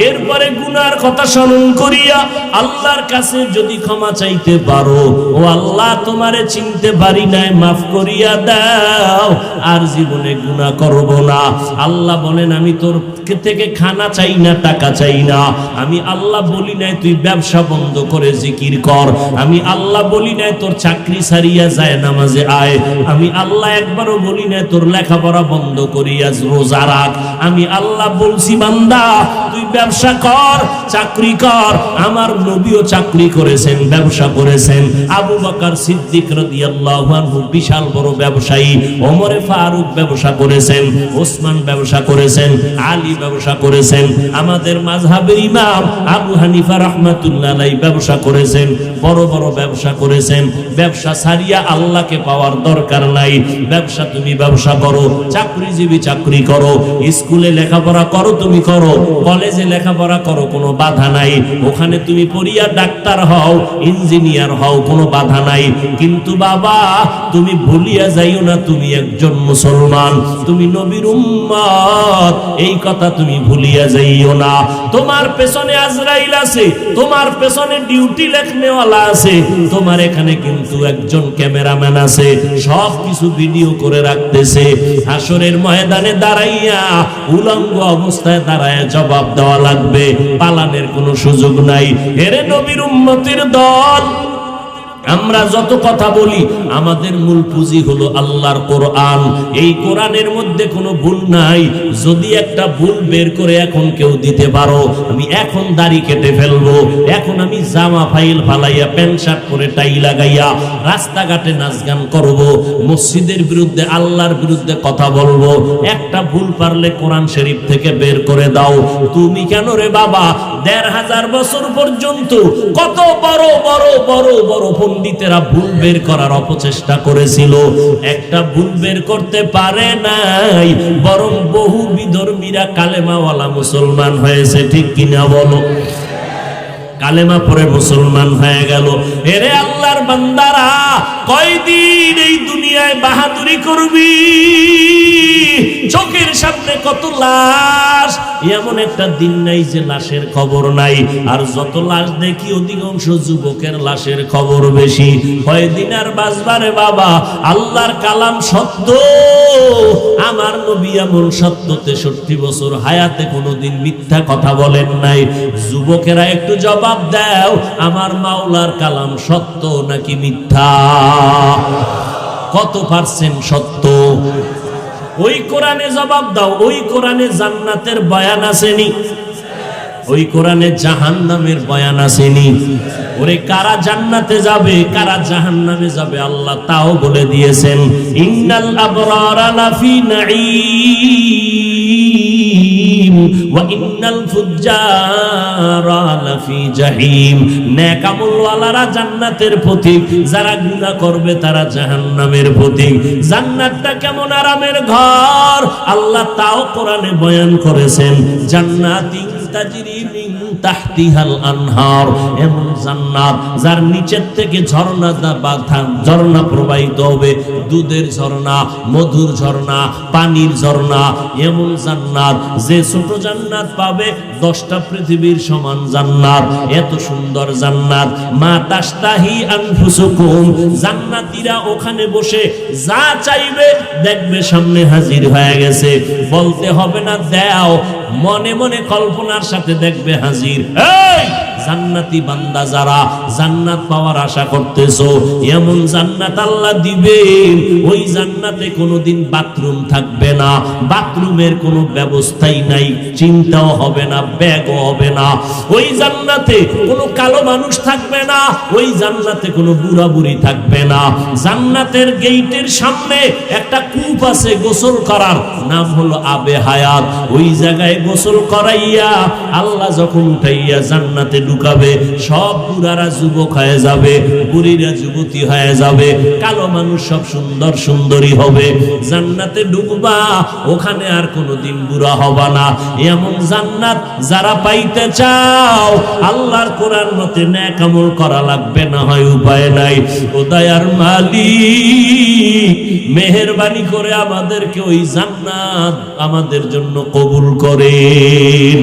এরপরে গুনার কথা স্মরণ করিয়া দিয়া আল্লাহর কাছে যদি ক্ষমা চাইতে পারো, ও আল্লাহ তোমারে চিনতে পারি নাই, মাফ করিয়া দাও, আর জীবনে গুনাহ করব না। আল্লাহ বলেন আমি তোর থেকে খানা চাই না, টাকা চাই না। আমি আল্লাহ বলি নাই তুই ব্যবসা বন্ধ করে জিকির কর। আমি আল্লাহ বলি নাই তোর চাকরি ছাড়িয়া যায় নামাজে আয়। আমি আল্লাহ একবারও বলি নাই তোর লেখাপড়া বন্ধ করিয়া রোজা রাখ। আমি আল্লাহ বলছি বান্দা তুই ব্যবসা কর, চাকরি কর। আমার নবীও চাকরি করেছেন, ব্যবসা করেছেন। আবু বকর সিদ্দিক রাদিয়াল্লাহু আনহু বিশাল বড় ব্যবসায়ী। ওমরে ফারুক ব্যবসা করেছেন, ওসমান ব্যবসা করেছেন, আলী ব্যবসা করেছেন। আমাদের মাযহাবের ইমাম আবু হানিফা রাহমাতুল্লাহ আলাইহি ব্যবসা করেছেন, বড় বড় ব্যবসা করেছেন। ব্যবসা ছাড়িয়া আল্লাহকে পাওয়ার দরকার নাই। ব্যবসা তুমি ব্যবসা করো, চাকরিজীবী চাকরি করো, স্কুলে লেখাপড়া করো তুমি করো, কলেজে লেখাপড়া করো, কোনো বাধা নাই। ওখানে তুমি পড়িয়া ডাক্তার হও, ইঞ্জিনিয়ার হও, কোনো বাধা নাই। কিন্তু বাবা তুমি ভুলিয়া যাইও না তুমি একজন মুসলমান, তুমি নবীর উম্মত, এই কথা তুমি ভুলিয়া যাইও না। তোমার পেছনে আজরাইল আছে, তোমার পেছনে ডিউটি লেখনেওয়ালা আছে, তোমার এখানে কিন্তু একজন ক্যামেরাম্যান আছে, সব কিছু ভিডিও করে রাখতেছে। হাসরের ময়দানে দাঁড়াইয়া উলঙ্গ অবস্থায় দাঁড়ায় জবাব দেওয়া লাগবে, পালানের কোনো সুযোগ নাই। এরে নবীর উম্মতের দল, আমরা যত কথা বলি আমাদের মূল পুঁজি হলো আল্লাহর কোরআন। এই কোরআনের মধ্যে কোনো ভুল নাই। যদি একটা ভুল বের করে এখন কেউ দিতে পারো, আমি এখন দাড়ি কেটে ফেলবো, এখন আমি জামা ফাইল ফালাইয়া প্যান্ট শার্ট পরে টাই লাগাইয়া রাস্তাঘাটে নাচ গান করবো, মসজিদের বিরুদ্ধে আল্লাহর বিরুদ্ধে কথা বলবো, একটা ভুল পারলে কোরআন শরীফ থেকে বের করে দাও। তুমি কেন রে বাবা ১৫০০ বছর পর্যন্ত কত বড় বড় বড় বড় পণ্ডিতেরা ভুল বের করার অপচেষ্টা করেছিল, একটা ভুল বের করতে পারে নাই, বরং বহু বিধর্মীরা কালেমাওয়ালা মুসলমান হয়েছে। ঠিক কিনা বলো? কালেমা পড়ে মুসলমান হয়ে গেল। এরে আল্লাহর বান্দারা, কয়দিন এই দুনিয়ায় বাহাদুরি করবি? চোখের সামনে কত লাশ, এমন একটা দিন নাই যে লাশের খবর নাই। আর যত লাশ দেখি অধিকাংশ যুবকের লাশের খবর বেশি। কয়দিন আর বাঁচবারে বাবা? আল্লাহর কালাম সত্য, আমার নবী এমন সত্য ৬৩ বছর হায়াতে কোনোদিন মিথ্যা কথা বলেন নাই। যুবকেরা একটু জবাব দাও, আমার মাওলার কালাম সত্য নাকি মিথ্যা? কত পার্সেন্ট সত্য? ওই কোরআনে জবাব দাও। ওই কোরআনে জান্নাতের বয়ান আসেনি? ওই কোরআনে জাহান্নামের বয়ান আসেনি? ওরে কারা জান্নাতে যাবে কারা জাহান্নামে যাবে আল্লাহ তাও বলে দিয়েছেন। ইন্নাল আবরারা লাফি নাঈম ওয়া ইন্নাল ফুজ্জারা লাফি জাহিম। নেক আমলওয়ালারা জান্নাতের পথিক, যারা গুনাহ করবে তারা জাহান্নামের পথিক। জান্নাতটা কেমন আরামের ঘর আল্লাহ তাও কোরআনে বয়ান করেছেন। জান্নাতি তাজরি মিন তাহতিহাল আনহার, এমন জান্নাত যার নিচের থেকে ঝর্ণা ঝর্ণা প্রবাহিত হবে, দুধের ঝর্ণা, মধুর ঝর্ণা, পানির ঝর্ণা। এমন জান্নাত, যে ছোট জান্নাত পাবে 10টা পৃথিবীর সমান জান্নাত। এত সুন্দর জান্নাত, মা তাশতাহি আনফুসুকুম। জান্নাতীরা ওখানে বসে যা চাইবে দেখবে সামনে হাজির হয়ে গেছে, বলতে হবে না দাও, মনে মনে কল্পনার সাথে দেখবে হাজির। এই জান্নাতি বান্দা যারা জান্নাত পাওয়ার আশা করতেছো, এমন জান্নাত আল্লাহ দিবেন, ওই জান্নাতে কোনোদিন বাথরুম থাকবে না, বাথরুমের কোনো ব্যবস্থাই নাই, চিন্তাও হবে না, ব্যাগও হবে না। ওই জান্নাতে কোনো কালো মানুষ থাকবে না, ওই জান্নাতে কোনো বুড়া বুড়ি থাকবে না। জান্নাতের গেটের সামনে একটা কূপ আছে গোসল করার, নাম হলো আবে হায়াত। ওই জায়গায় গোসল করাইয়া আল্লাহ যখন উঠাইয়া জান্নাতে ঢুকাবে, সব বুড়ারা যুবক হয়ে যাবে, বুড়িরা যুবতী হয়ে যাবে, কালো মানুষ সব সুন্দর সুন্দরী হবে। জান্নাতে ঢুকবা, ওখানে আর কোনোদিন বুড়া হবা না। এমন জান্নাত যারা পাইতে চাও, আল্লাহর কোরআন মতে নেক আমল করা লাগবে, না হয় উপায় নাই। ও দয়ার মালিক, মেহেরবানি করে আমাদেরকে ওই জান্নাত আমাদের জন্য কবুল করেন।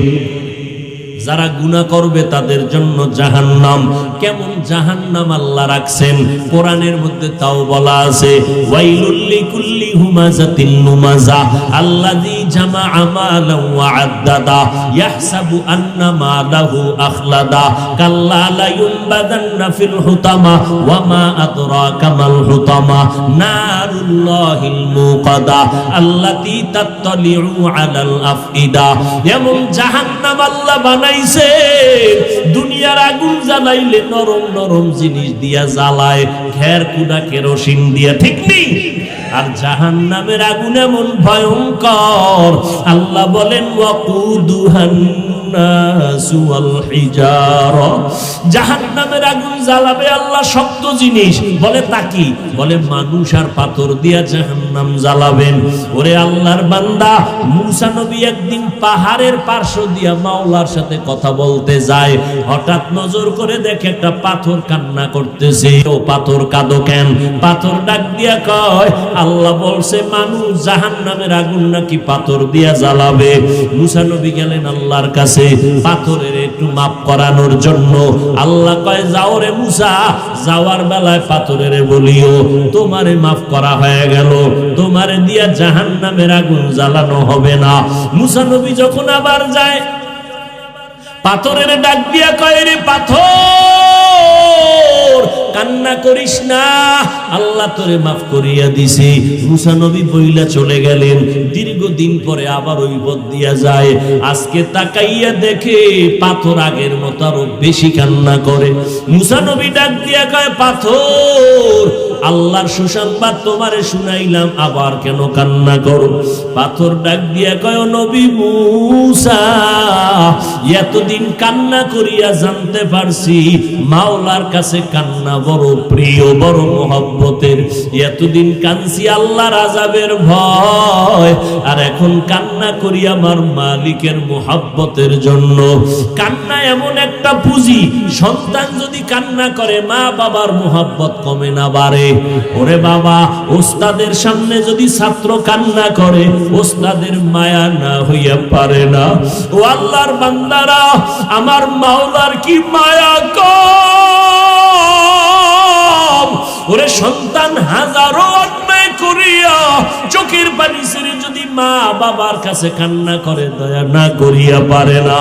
যারা গুনাহ করবে তাদের জন্য জাহান্নাম। কেমন জাহান্নাম আল্লাহ রাখছেন কোরআনের মধ্যে তাও বলা আছে, ওয়াইলুল লিকুল্লি হুমাযাতিন লুমাযা আল্লাযী জামাআ মালান ওয়া আদ্দাদা ইয়াহসাবু আন্না মালাহু আখলাদা কাল্লা লা ইউনবাযান্না ফিল হুতামা ওয়া মা আদরাকা মাল হুতামা নারুল্লাহিল মুকাদা আল্লাতী তাত্তালিউ আলাল আফইদা। এমন জাহান্নাম আল্লাহ বানাইছে, দুনিয়ার আগুন জ্বালাইলে নরম নরম জিনিস দিয়া জ্বালায়, ঘের কুড়া কেরোসিন দিয়া, ঠিক নেই? আর জাহান্নামের আগুন এমন ভয়ঙ্কর, আল্লাহ বলেন ওয়াকুদুহান নাসু ওয়াল হিজারা। জাহান্নামের আগুন জ্বালাবে আল্লাহ শক্ত জিনিস, বলে তাকি, বলে মানুষ আর পাথর দিয়া জাহান্নাম জ্বালাবেন। ওরে আল্লাহর বান্দা, মুসা নবী একদিন পাহাড়ের পার্শ্ব দিয়া মাওলার সাথে কথা বলতে যায়, হঠাৎ নজর করে দেখে একটা পাথর কান্না করতেছে। ও পাথর কাঁদো কেন? পাথর ডাক দিয়া কয়, আল্লাহ বলছে মানুষ জাহান্নামের আগুন নাকি পাথর দিয়া জ্বালাবে। মুসা নবী গেলেন আল্লাহর কাছে পাথরের একটু মাপ করানোর জন্য। আল্লাহ কয়, যাও রে মুসা, যাওয়ার বেলায় পাথরের বলিও তোমারে মাফ করা হয়ে গেল, তোমারে দিয়া জাহান্নামের আগুন জ্বালানো হবে না। মুসা নবী যখন আবার যায়, পাথরের ডাক দিয়া কয়, রে পাথর কান্না করিস না, আল্লাহ তোরে মাফ করিয়া দিছি। মুসা নবী বইলা চলে গেলেন। দীর্ঘদিন পরে আবার ওই পথ দিয়া যায়, আজকে তাকাইয়া দেখে পাথর আগের মতো আরো বেশি কান্না করে। মুসা নবী ডাক দিয়া কয়, পাথর আল্লাহর সুসংবাদ তোমারে শুনাইলাম, আবার কেন কান্না করো? পাথর ডাক দিয়া কয়, নবী মুসা, এতদিন কান্না করিয়া জানতে পারছি মাওলার কাছে কান্না বড় প্রিয়, বড় মহব্বতের। এতদিন কাঁদছি আল্লাহর আযাবের ভয়, আর এখন কান্না করি আমার মালিকের মহব্বতের জন্য। কান্না এমন একটা পুঁজি, সন্তান যদি কান্না করে মা বাবার মহব্বত কমে না বাড়ে। ওরে বাবা, ওস্তাদের সামনে যদি ছাত্র কান্না করে ওস্তাদের মায়া না হইয়া পারে না। ও আল্লাহর বান্দারা, আমার মাওলার কি মায়া কম! ওরে সন্তান হাজারো অন্যায় করিয়া চোখের পানি ছেড়ে যদি মা বাবার কাছে কান্না করে দয়া না করিয়া পারে না।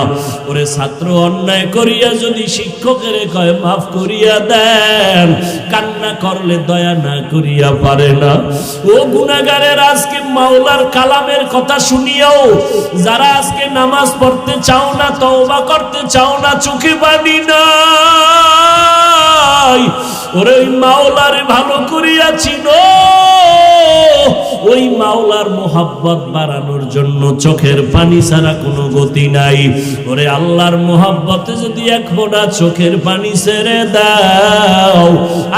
ওরে ছাত্র অন্যায় করিয়া যদি শিক্ষকের কয় মাফ করিয়া দেন, কান্না করলে দয়া না করিয়া পারে না। ও গুনাহগারের, আজকে মাওলার কালামের কথা শুনিয়াও যারা আজকে নামাজ পড়তে চাও না, তওবা করতে চাও না, চোখে পানি নাই, ওরে ওই মাওলারে ভালো করিয়া চিনো। ওই মাওলার মোহাব্বত বাড়ানোর জন্য চোখের পানি ছাড়া কোনো গতি নাই। ওরে আল্লাহর মোহাব্বতে যদি এক ফোঁটা চোখের পানি ছেড়ে দাও,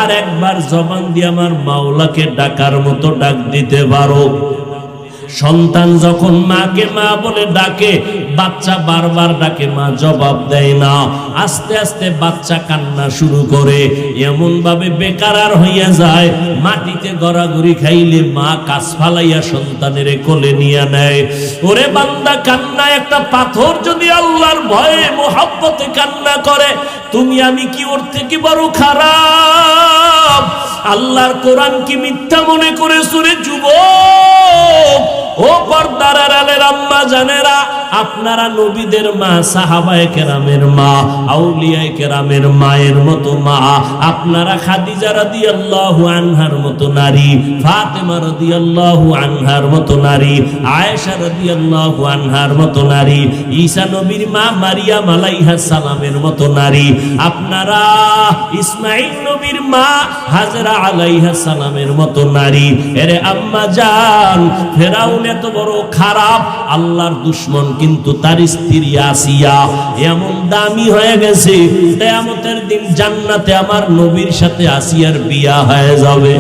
আর একবার জবান দিয়ে আমার মাওলাকে ডাকার মতো ডাক দিতে পারো। সন্তান যখন মাকে মা বলে ডাকে, বাচ্চা বারবার ডাকে, মা জবাব দেয় না। আস্তে আস্তে বাচ্চা কান্না শুরু করে, এমন ভাবে বেকারার হইয়া যায়, মাটিতে গড়াগড়ি খাইলে মা কাছ ফালাইয়া সন্তানের কোলে নিয়ে নেয়। ওরে বান্দা, কান্না একটা পাথর যদি আল্লাহর ভয়ে মোহাব্বতে কান্না করে, তুমি আমি কি ওর থেকে বড় খারাপ? আল্লাহর কোরআন কি মিথ্যা মনে করে সুরে যুবক? ও পর্দার আড়ালের আম্মা জানেরা, আপনারা নবীদের মা, সাহাবায়ে কেরামের মা, আউলিয়ায়ে কেরামের মায়ের মতো মা, আপনারা খাদিজা রাদিয়াল্লাহু আনহার মতো নারী, ফাতেমা রাদিয়াল্লাহু আনহার মতো নারী, আয়েশা রাদিয়াল্লাহু আনহার মতো নারী, ঈসা নবীর মা মারিয়াম আলাইহিস সালামের মতো নারী, আপনারা ইসমাঈল নবীর মা হাজরা আলাইহিস সালামের মতো নারী। এরে আম্মা জান, ফেরাউন এত বড় খারাপ, আল্লাহর দুশমন, কিন্তু তার স্ত্রী আসিয়া এমন দামি হয়ে গেছে, কিয়ামতের দিন জান্নাতে আমার নবীর সাথে আসিয়ার বিয়া হয়ে যাবে।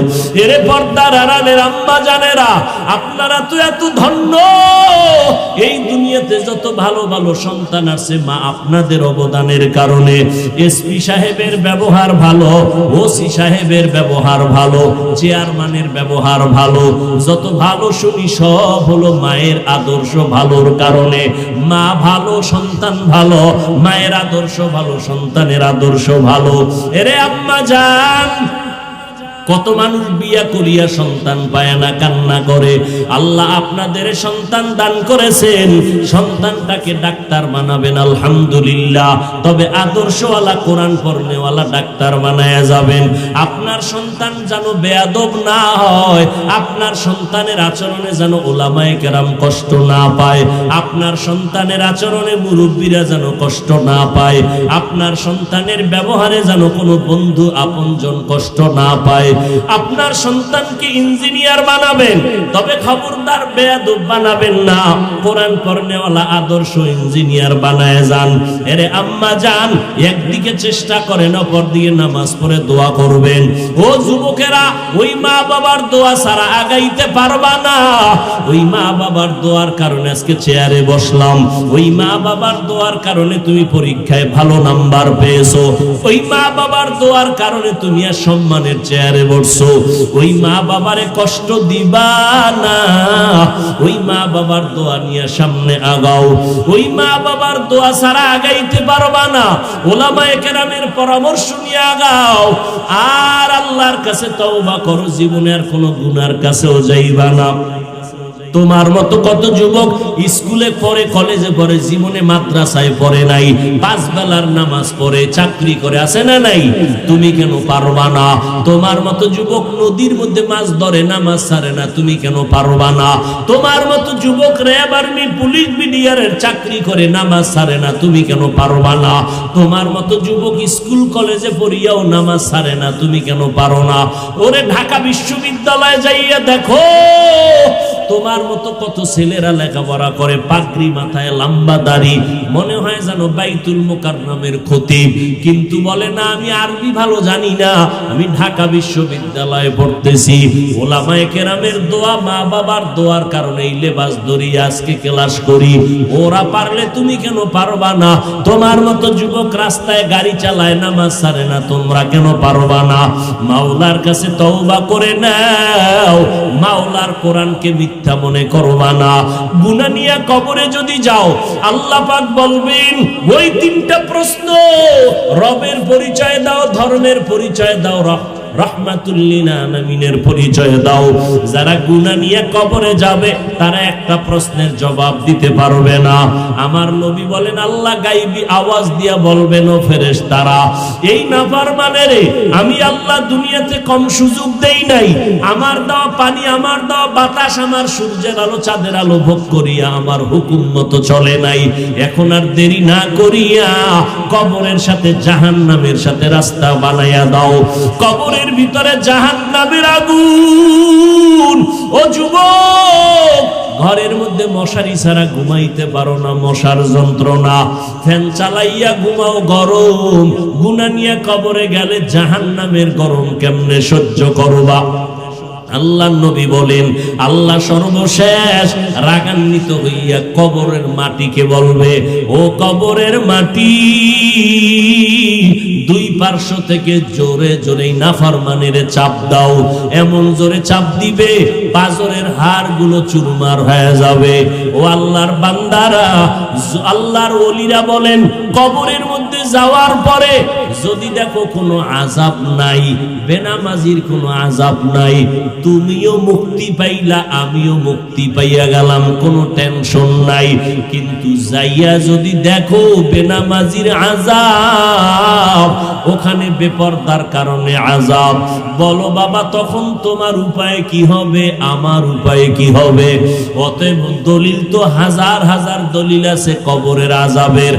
এরে পর্দার আড়ালের আম্মা জানেরা, আপনারা তো এত ধন্য। এই দুনিয়াতে যত ভালো ভালো সন্তান আছে, মা আপনাদের অবদানের কারণে। এসপি সাহেবের ব্যবহার ভালো, ওসি সাহেবের ব্যবহার ভালো, চেয়ারম্যানের ব্যবহার ভালো, যত ভালো শুনি সব হলো মায়ের আদর্শ ভালোর কারণে। মা ভালো, সন্তান ভালো, মায়ের আদর্শ ভালো, সন্তানের আদর্শ ভালো। এরে আম্মা জান, কত মানুষ বিয়া করিয়া সন্তান পায় না, কান্না করে। আল্লাহ আপনাদের সন্তান দান করেছেন, সন্তানটাকে ডাক্তার বানাবেন আলহামদুলিল্লাহ, তবে আদর্শওয়ালা, কোরআন পড়নেওয়ালা ডাক্তার বানায়া যাবেন। আপনার সন্তান যেন বেয়াদব না হয়, আপনার সন্তানের আচরণে যেন ওলামায়ে কেরাম কষ্ট না পায়, আপনার সন্তানের আচরণে মুরব্বীরা যেন কষ্ট না পায়, আপনার সন্তানের ব্যবহারে যেন কোনো বন্ধু আপনজন কষ্ট না পায়। আপনার সন্তানকে ইঞ্জিনিয়ার বানাবেন, তবে খবরদার বেয়াদব বানাবেন না, কোরআন পড়নেওয়ালা আদর্শ ইঞ্জিনিয়ার বানায় যান। এরে আম্মা জান, একদিকে চেষ্টা করেন, অপরদিকে নামাজ পড়ে দোয়া করবেন। ও যুবকেরা, ওই মা বাবার দোয়া ছাড়া আগাইতে পারবা না। ওই মা বাবার দোয়ার কারণে আজকে চেয়ারে বসলাম, ওই মা বাবার দোয়ার কারণে তুমি পরীক্ষায় ভালো নাম্বার পেয়েছো, ওই মা বাবার দোয়ার কারণে তুমি আর সম্মানের চেয়ারে বসছো। ওই মা বাবারে কষ্ট দিবা না, ওই মা বাবার দোয়া নিয়ে সামনে আগাও। ওই মা বাবার দোয়া ছাড়া আগাইতে পারবা না, ওলামায়ে কেরামের পরামর্শ নিয়ে আগাও। আর আল্লাহর কাছে তওবা করো, জীবনে আর কোনো গুনার কাছেও যাইবা না। তোমার মতো কত যুবক স্কুলে পড়ে, কলেজে পড়ে, জীবনে মাদ্রাসায় পড়ে নাই, 5 বেলার নামাজ পড়ে, চাকরি করে, আছে না নাই? তুমি কেন পারবা না? তোমার মতো যুবক নদীর মধ্যে মাছ ধরে, নামাজ ছাড়ে না, তুমি কেন পারবা না? তোমার মতো যুবক র্যাব, আর্মি, পুলিশ, বিডিআরের চাকরি করে, নামাজ ছাড়ে না, তুমি কেন পারবা না? তোমার মতো যুবক স্কুল কলেজে পড়িয়াও নামাজ ছাড়ে না, তুমি কেন পারো না? ওরে ঢাকা বিশ্ববিদ্যালয়ে যাইয়া দেখো, তোমার মতো কত ছেলেরা লেখাপড়া করে, পাগড়ি মাথায়, লম্বা দাড়ি, মনে হয় যেন বাইতুল মুকাররমের খতিব, কিন্তু বলে না আমি আরবি ভালো জানি না, আমি ঢাকা বিশ্ববিদ্যালয়ে পড়তেছি। ওলামায়ে কেরামের দোয়া, মা বাবার দোয়ার কারণে এই লেবাস ধরিয়ে আজকে ক্লাস করি। ওরা পারলে তুমি কেন পারবা না? তোমার মতো যুবক রাস্তায় গাড়ি চালায়, নামাজ ছাড়ে না, তোমরা কেন পারবা না? মাওলার কাছে তওবা করে নাও, মাওলার কোরআনকে মিথ্যা মনে করবা না। গুনাহ নিয়ে কবরে যদি যাও, আল্লাহ পাক বলবেন ওই 3টা প্রশ্ন, রবের পরিচয় দাও, ধর্মের পরিচয় দাও, রাহমাতুল লিল আলামিনের পরিচয় দাও। যারা গুনাহ নিয়ে কবরে যাবে, তারা একটা প্রশ্নের জবাব দিতে পারবে না। আমার নবী বলেন, আল্লাহ গায়বী আওয়াজ দিয়া বলবেন, ও ফেরেশতারা, এই নাফরমানেরে আমি আল্লাহ দুনিয়াতে কম সুযোগ দেই নাই, আমার দেওয়া পানি, আমার দেওয়া বাতাস, আমার সূর্যের আলো, চাঁদের আলো ভোগ করিয়া আমার হুকুম মতো চলে নাই। এখন আর দেরি না করিয়া কবরের সাথে জাহান্নামের সাথে রাস্তা বানাইয়া দাও। কবরের ভিতরে জাহান্নামের আগুন। ও যুবক, ঘরের মধ্যে মশারি ছাড়া ঘুমাইতে পারো না, মশার যন্ত্রণা, ফ্যান চালাইয়া ঘুমাও, গরম। গুনাহ নিয়ে কবরে গেলে জাহান্নামের গরম কেমনে সহ্য করবা? আল্লাহ নবী বলেন, আল্লাহ সর্বশেষ রাগান্বিত হইয়া কবরের মাটিকে বলবে, ও কবরের মাটি, 2 পার্শ্ব থেকে জোরে জোরে নাফরমানের চাপ দাও। এমন জোরে চাপ দিবে, পাজরের হাড়গুলো চুরমার হয়ে যাবে। ও আল্লাহর বান্দারা, আল্লাহর ওলিরা বলেন, কবরের মধ্যে যাওয়ার পরে যদি দেখো কোনো আযাব নাই, বেনামাজির কোনো আযাব নাই, তুমিও মুক্তি পাইলা, আমিও মুক্তি পাইয়া গেলাম, কোনো টেনশন নাই। কিন্তু যাইয়া যদি দেখো বেনামাজির আযাব, ওখানে বেপরদার কারণে আযাব, বলো বাবা তখন তোমার উপায় কি হবে, আমার উপায় কি হবে? অতএব দলিল তো হাজার হাজার দলিল আছে কবরের আযাবের,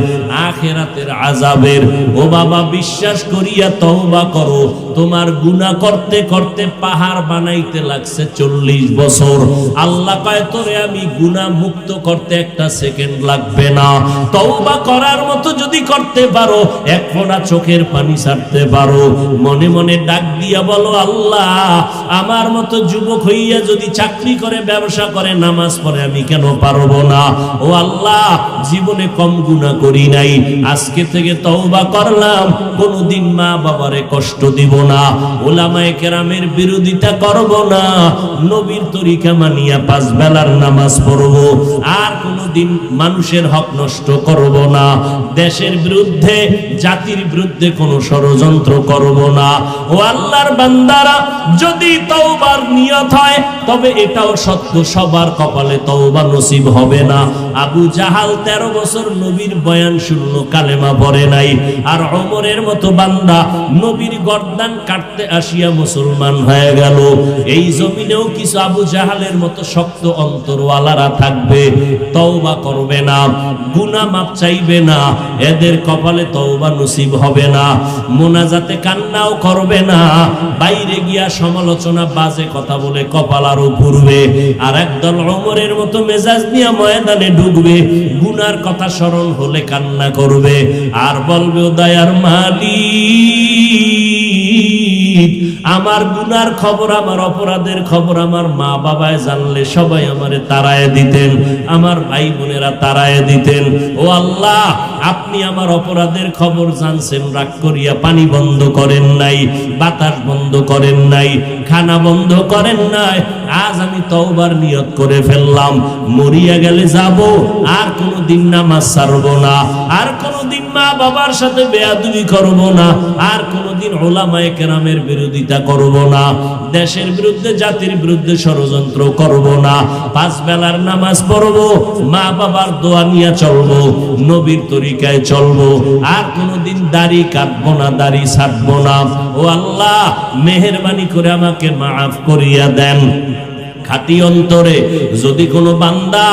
আখিরাতের আযাবের। ও বাবা, বিশ্বাস করিয়া তওবা করো। তোমার গুনাহ করতে করতে পাহাড় বানাইতে লাগছে 40 বছর। আল্লাহ কয়, তোরে আমি গুনাহ মুক্ত করতে 1 সেকেন্ড লাগবে না। তওবা করার মতো যদি করতে পারো, 1 ফোঁটা চোখের পানি ছাড়তে পারো, মনে মনে ডাক দিয়া বলো, আল্লাহ আমার মতো যুবক হইয়া যদি চাকরি করে, ব্যবসা করে, নামাজ পড়ে, আমি কেন পারবো না? ও আল্লাহ, জীবনে কম গুনাহ করি নাই, আজকে থেকে তওবা করলাম, কোনোদিন মা বাবারে কষ্ট দিব না, উলামায়ে কেরামের বিরোধিতা করব না, নবীর তরিকা মানিয়া 5 বেলার নামাজ পড়ব, আর কোনোদিন মানুষের হক নষ্ট করব না, দেশের বিরুদ্ধে জাতির বিরুদ্ধে কোনো ষড়যন্ত্র করব না। ও আল্লাহর বান্দারা, যদি তওবার নিয়ত হয় তবে এটাও সত্য, সবার কপালে তওবা নসিব হবে না। আবু জাহাল 13 বছর নবীর বয়ান শুনলো, কালেমা পড়ে নাই, আর ওমরের মতো বান্দা নবীর গর্দান কাটতে আসিয়া মুসলমান হয়ে গেল। এই জমিনেও কিছু আবু জাহালের মতো শক্ত অন্তরওয়ালারা থাকবে, তওবা করবে না, গুনাহ মাপ চাইবে না, এদের কপালে তওবা নসিব হবে না, মোনাজাতে কান্নাও করবে না, বাইরে গিয়া সমালোচনা বাজে কথা বলে কপাল আরো ঘুরবে। আর একদল ওমরের মতো মেজাজ নিয়ে ময়দানে ঢুকবে, গুনার কথা স্মরণ হলে কান্না করবে, আর বলবে ও দয়ার মালিক, আমার গুনার খবর, আমার অপরাধের খবর আমার মা বাবায় জানলে সবাই আমারে তাড়ায় দিতেন, আমার ভাই বোনেরা তাড়ায় দিতেন। ও আল্লাহ, আপনি আমার অপরাধের খবর জানছেন, রাগ করিয়া পানি বন্ধ করেন নাই, বাতাস বন্ধ করেন নাই, খানা বন্ধ করেন নাই। আজ আমি তওবার নিয়ত করে ফেললাম, মরিয়া গেলে যাব, আর কোনোদিন নামাজ ছাড়ব না, আর কোনোদিন মা বাবার সাথে বেয়াদবি করব না, আর কোনোদিন উলামায়ে কেরামের বিরোধিতা করব না, দেশের বিরুদ্ধে জাতির বিরুদ্ধে ষড়যন্ত্র করব না, 5 বেলার নামাজ পড়ব, মা বাবার দোয়া নিয়ে চলব, নবীর তরিকায় চলব, আর কোনোদিন দাড়ি কাটবো না, দাড়ি ছাড়বো না। ও আল্লাহ, মেহেরবানি করে আমাকে মাফ করিয়া দেন। খাঁটি অন্তরে যদি কোনো বান্দা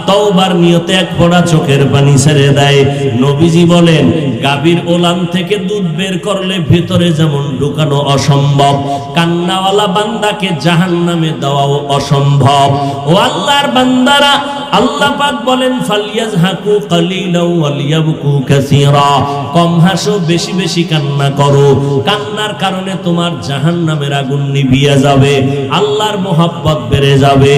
তওবার নিয়তে 1 ফোঁটা চোখের পানি ছেড়ে দেয়, নবীজি বলেন গাভীর ওলান থেকে দুধ বের করলে ভেতরে যেমন ঢুকানো অসম্ভব, কান্নাওয়ালা বান্দাকে জাহান্নামে দেওয়াও অসম্ভব। ও আল্লাহর বান্দারা, আল্লাহ পাক বলেন ফালিয়াজহাকু কালিলাও ওয়ালিয়াবকু কাসীরা, কম হাসো, বেশি বেশি কান্না করো, কান্নার কারণে তোমার জাহান্নামের আগুন নিভিয়ে যাবে, আল্লাহর মোহাব্বত বেড়ে যাবে।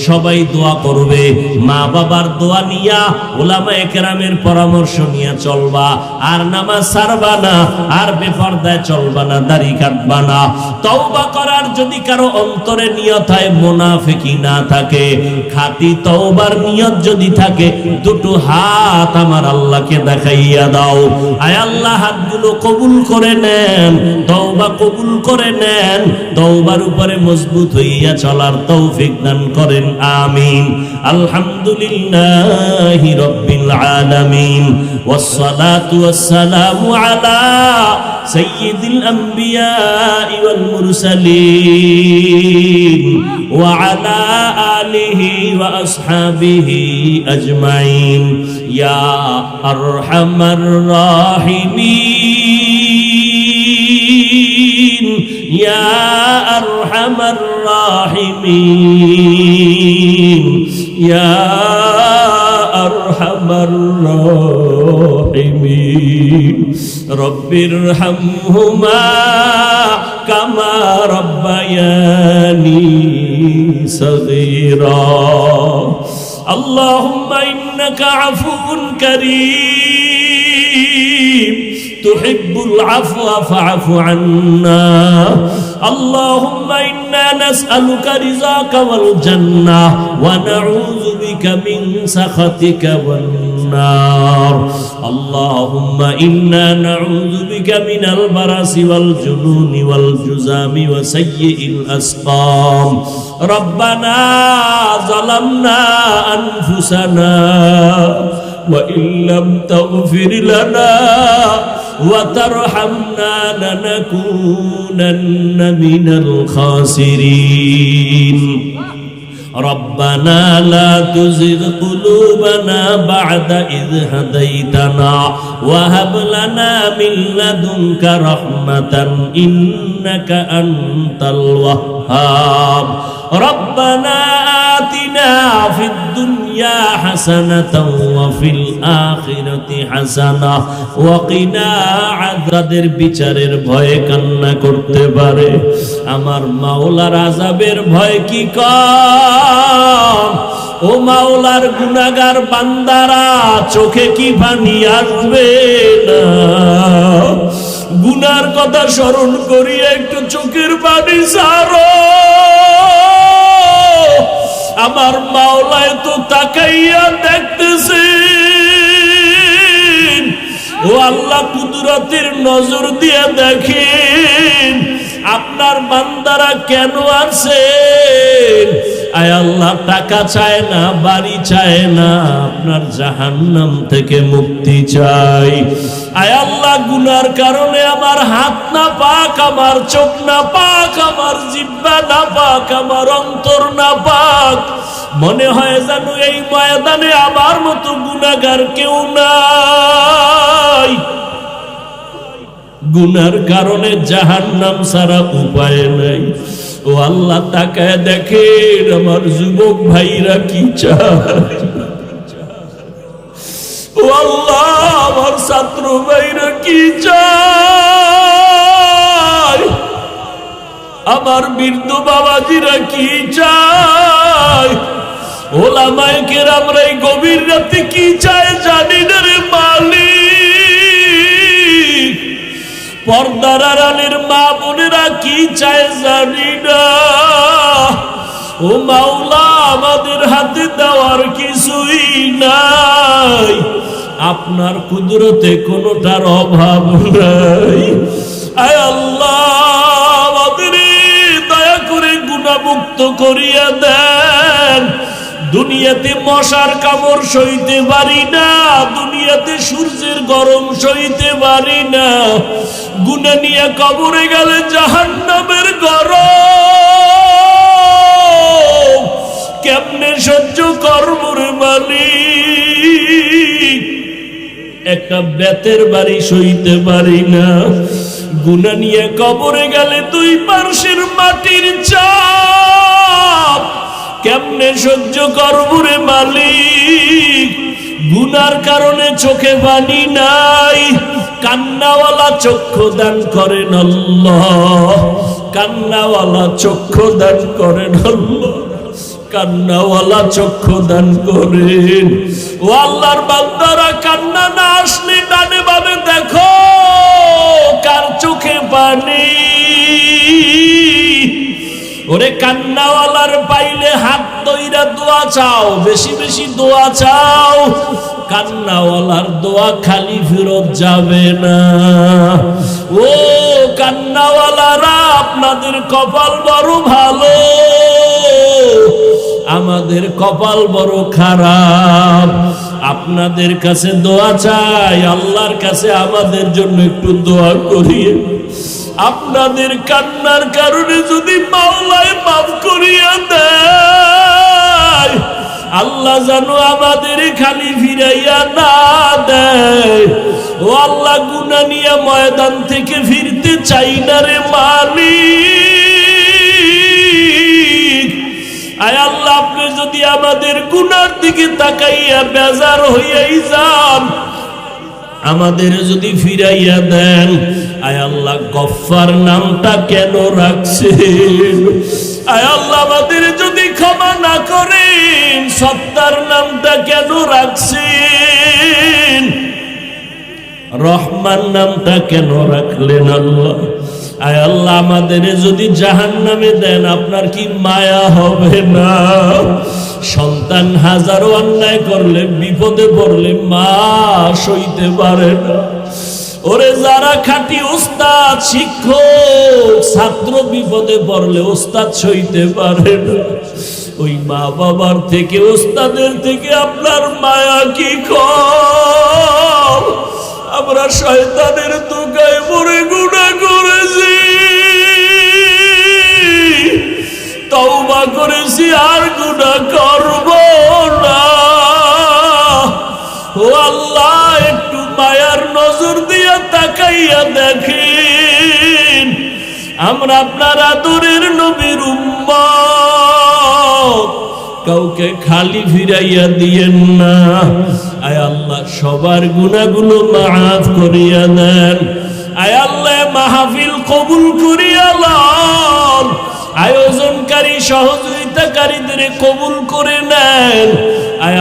সবাই দোয়া করবে, মা বাবার দোয়া নিয়া, উলামায়ে কেরামের পরামর্শ নিয়ে চলবা, আর নামাজ ছাড়বা না, আর বেপরদায় চলবা না, দাড়ি কাটবা না। তওবা করার যদি কারো অন্তরে নিয়ত হয়, মুনাফিকি না থাকে, খাঁটি তওবার নিয়ত যদি থাকে, দুটো হাত আমার আল্লাহকে দেখাইয়া দাও। আয় আল্লাহ, হাতগুলো কবুল করে নেন, তওবা কবুল করে নেন, তওবার উপরে মজবুত হইয়া চলার তৌফিক দান করেন, আমিন। আলহামদুলিল্লাহি রাব্বিল আলামিন, ওয়াসসালাতু ওয়াসসালামু আলা সাইয়্যিদিল আমবিয়া ওয়াল মুরসালিন ওয়া আলা আলিহি ওয়া আসহাবিহি আজমাইন, ইয়া আরহামার রাহিমিন, ইয়া আরহামার রাহিমিন, ইয়া আরহামার রাহিমিন। রব্বিরহামহুমা কামা রব্বায়ানি সগীরা। আল্লাহুম্মা ইন্নাকা আফুউন কারীম, তুহিব্বুল আফওয়া ফা'ফু আন্না। আল্লাহুম্মা ইন্না নাসআলুকা রিযাকা ওয়াল জান্নাহ ওয়া নাউযু বিকা মিন সাখাতিকা ওয়ান নার। আল্লাহুম্মা ইন্না নাউযু বিকা মিনাল বারাসি ওয়াল জুনুনি ওয়াল জুযামি ওয়া সাইয়্যিল আসকাম। রব্বানা যালামনা আনফুসানা ওয়া ইল্লাম তাগফির লানা وترحمنا لنكونن من الخاسرين. ربنا لا تزغ قلوبنا بعد إذ هديتنا وهب لنا من لدنك رحمة إنك أنت الوهاب. ربنا آتنا في الدنيا حسنة وفي الآخرة حسنة وقنا عذاب. বিচারের ভয়ে কান্না করতে পারে, আমার মাওলার আযাবের ভয় কি কম? ও মাওলার গুনাহগার বান্দারা, চোখে কি পানি আসবে না? ও গুনার কথা স্মরণ করিয়া একটু চোখের পানি ছাড়ো। আমার মাওলায় তো তাকাইয়া দেখতেছেন। ও আল্লাহ, কুদরতের নজর দিয়ে দেখেন আপনার বান্দারা কেন আছেন। আয় আল্লাহ, টাকা চায় না, বাড়ি চায় না, আপনার জাহান্নাম থেকে মুক্তি চাই। আয় আল্লাহ, গুনার কারণে আমার হাত না পাক, আমার চোখ না পাক, আমার জিহ্বা না পাক, আমার অন্তর না পাক। মনে হয় যেন এই ময়দানে আমার মতো গুনাহগার কেউ নাই। গুনার কারণে জাহান্নাম ছাড়া উপায় নাই। ও আল্লাহ, তাকায় দেখেন আমার যুবক ভাইরা কি চায়। ও আল্লাহ, আমার ছাত্র ভাইরা কি চায়, আমার বৃদ্ধ বাবাজিরা কি চায়, ওলামায়ে কেরামরা এই গভীর রাতে কি চায় জানি না রে মালিক। পর্দার আড়ালের মা বোনেরা কি চায় জানি না। ও মাওলা, আমাদের হাতে দেওয়ার কিছুই নাই, আপনার কুদরতে কোনোটার অভাব নাই। আয় আল্লাহ, আমাদের দয়া করে গুনাহমুক্ত করিয়া দেন। দুনিয়াতে মশার কামড় সইতে পারি না, দুনিয়াতে সূর্যের গরম সইতে পারি না, গুনাহ নিয়ে কবরে গেলে জাহান্নামের গরম কেমনে সহ্য করব রে মালিক। একটা বেতের বাড়ি সইতে পারি না, গুনাহ নিয়ে কবরে গেলে দুই পার্শ্বের মাটির চাপ কেমনে সহ্য করব রে মালিক। গুনার কারণে চোখে পানি নাই, কান্নাওয়ালা চক্ষু দান করেন আল্লাহ, কান্নাওয়ালা চক্ষু দান করেন আল্লাহ, কান্নাওয়ালা চক্ষু দান করেন। ও আল্লাহর বান্দারা, কান্না না আসলে ডানে বামে দেখো কার চোখে পানি। ওরে কান্নাওয়ালার পাইলে হাত ধইরা দোয়া চাও, বেশি বেশি দোয়া চাও। কান্নাওয়ালার দোয়া খালি ফেরত যাবে না। ও কান্নাওয়ালারা, আপনাদের কপাল বড় ভালো, আমাদের কপাল বড় খারাপ। আপনাদের কাছে দোয়া চাই, আল্লাহর কাছে আমাদের জন্য একটু দোয়া করিয়ে। আপনাদের কান্নার কারণে যদি মাওলায় মাফ করিয়া দেয়, আল্লাহ জানো আমাদের খালি ফিরাইয়া না দেয়। ও আল্লাহ, গুনাহ নিয়ে ময়দান থেকে ফিরতে চাই না রে মালিক। আয় আল্লাহ, আপনি যদি আমাদের গুনার দিকে তাকাইয়া বেজার হইয়াই যান, আমাদের যদি ফিরাইয়া দেন। আয় আল্লাহ, গফফার নামটা কেন রাখছেন? আয় আল্লাহ, আমাদের যদি ক্ষমা না করেন, সত্তার নামটা কেন রাখছেন? রহমান নামটা কেন রাখলেন আল্লাহ? আয় আল্লাহ, আমাদের যদি জাহান্নামে দেন, আপনার কি মায়া হবে না? সন্তান হাজারো অন্যায় করলে, বিপদে পড়লে মা সইতে পারে না। ওরে যারা খাঁটি ওস্তাদ, শিক্ষক, ছাত্র বিপদে পড়লে ওস্তাদ সইতে পারে না। ওই মা বাবার থেকে, ওস্তাদের থেকে আপনার মায়া কি কম? আমরা শয়তানের ধোঁকায় পড়ে গুনাহ করেছি, তওবা করেছি, আর গুনাহ করব না। ও আল্লাহ, একটু মায়ার নজর দিয়া তাকাইয়া দেখেন, আমরা আপনার আদরের নবীর উম্মত, কাউকে খালি ফিরাইয়া দিয়েন না। আয় আল্লাহ, সবার গুনাহগুলো মাফ করিয়া দেন। আয় আল্লাহ, মাহফিল কবুল করিয়া লন, আয়োজনকারী সহযোগিতাকারীদের কবুল করে নেন।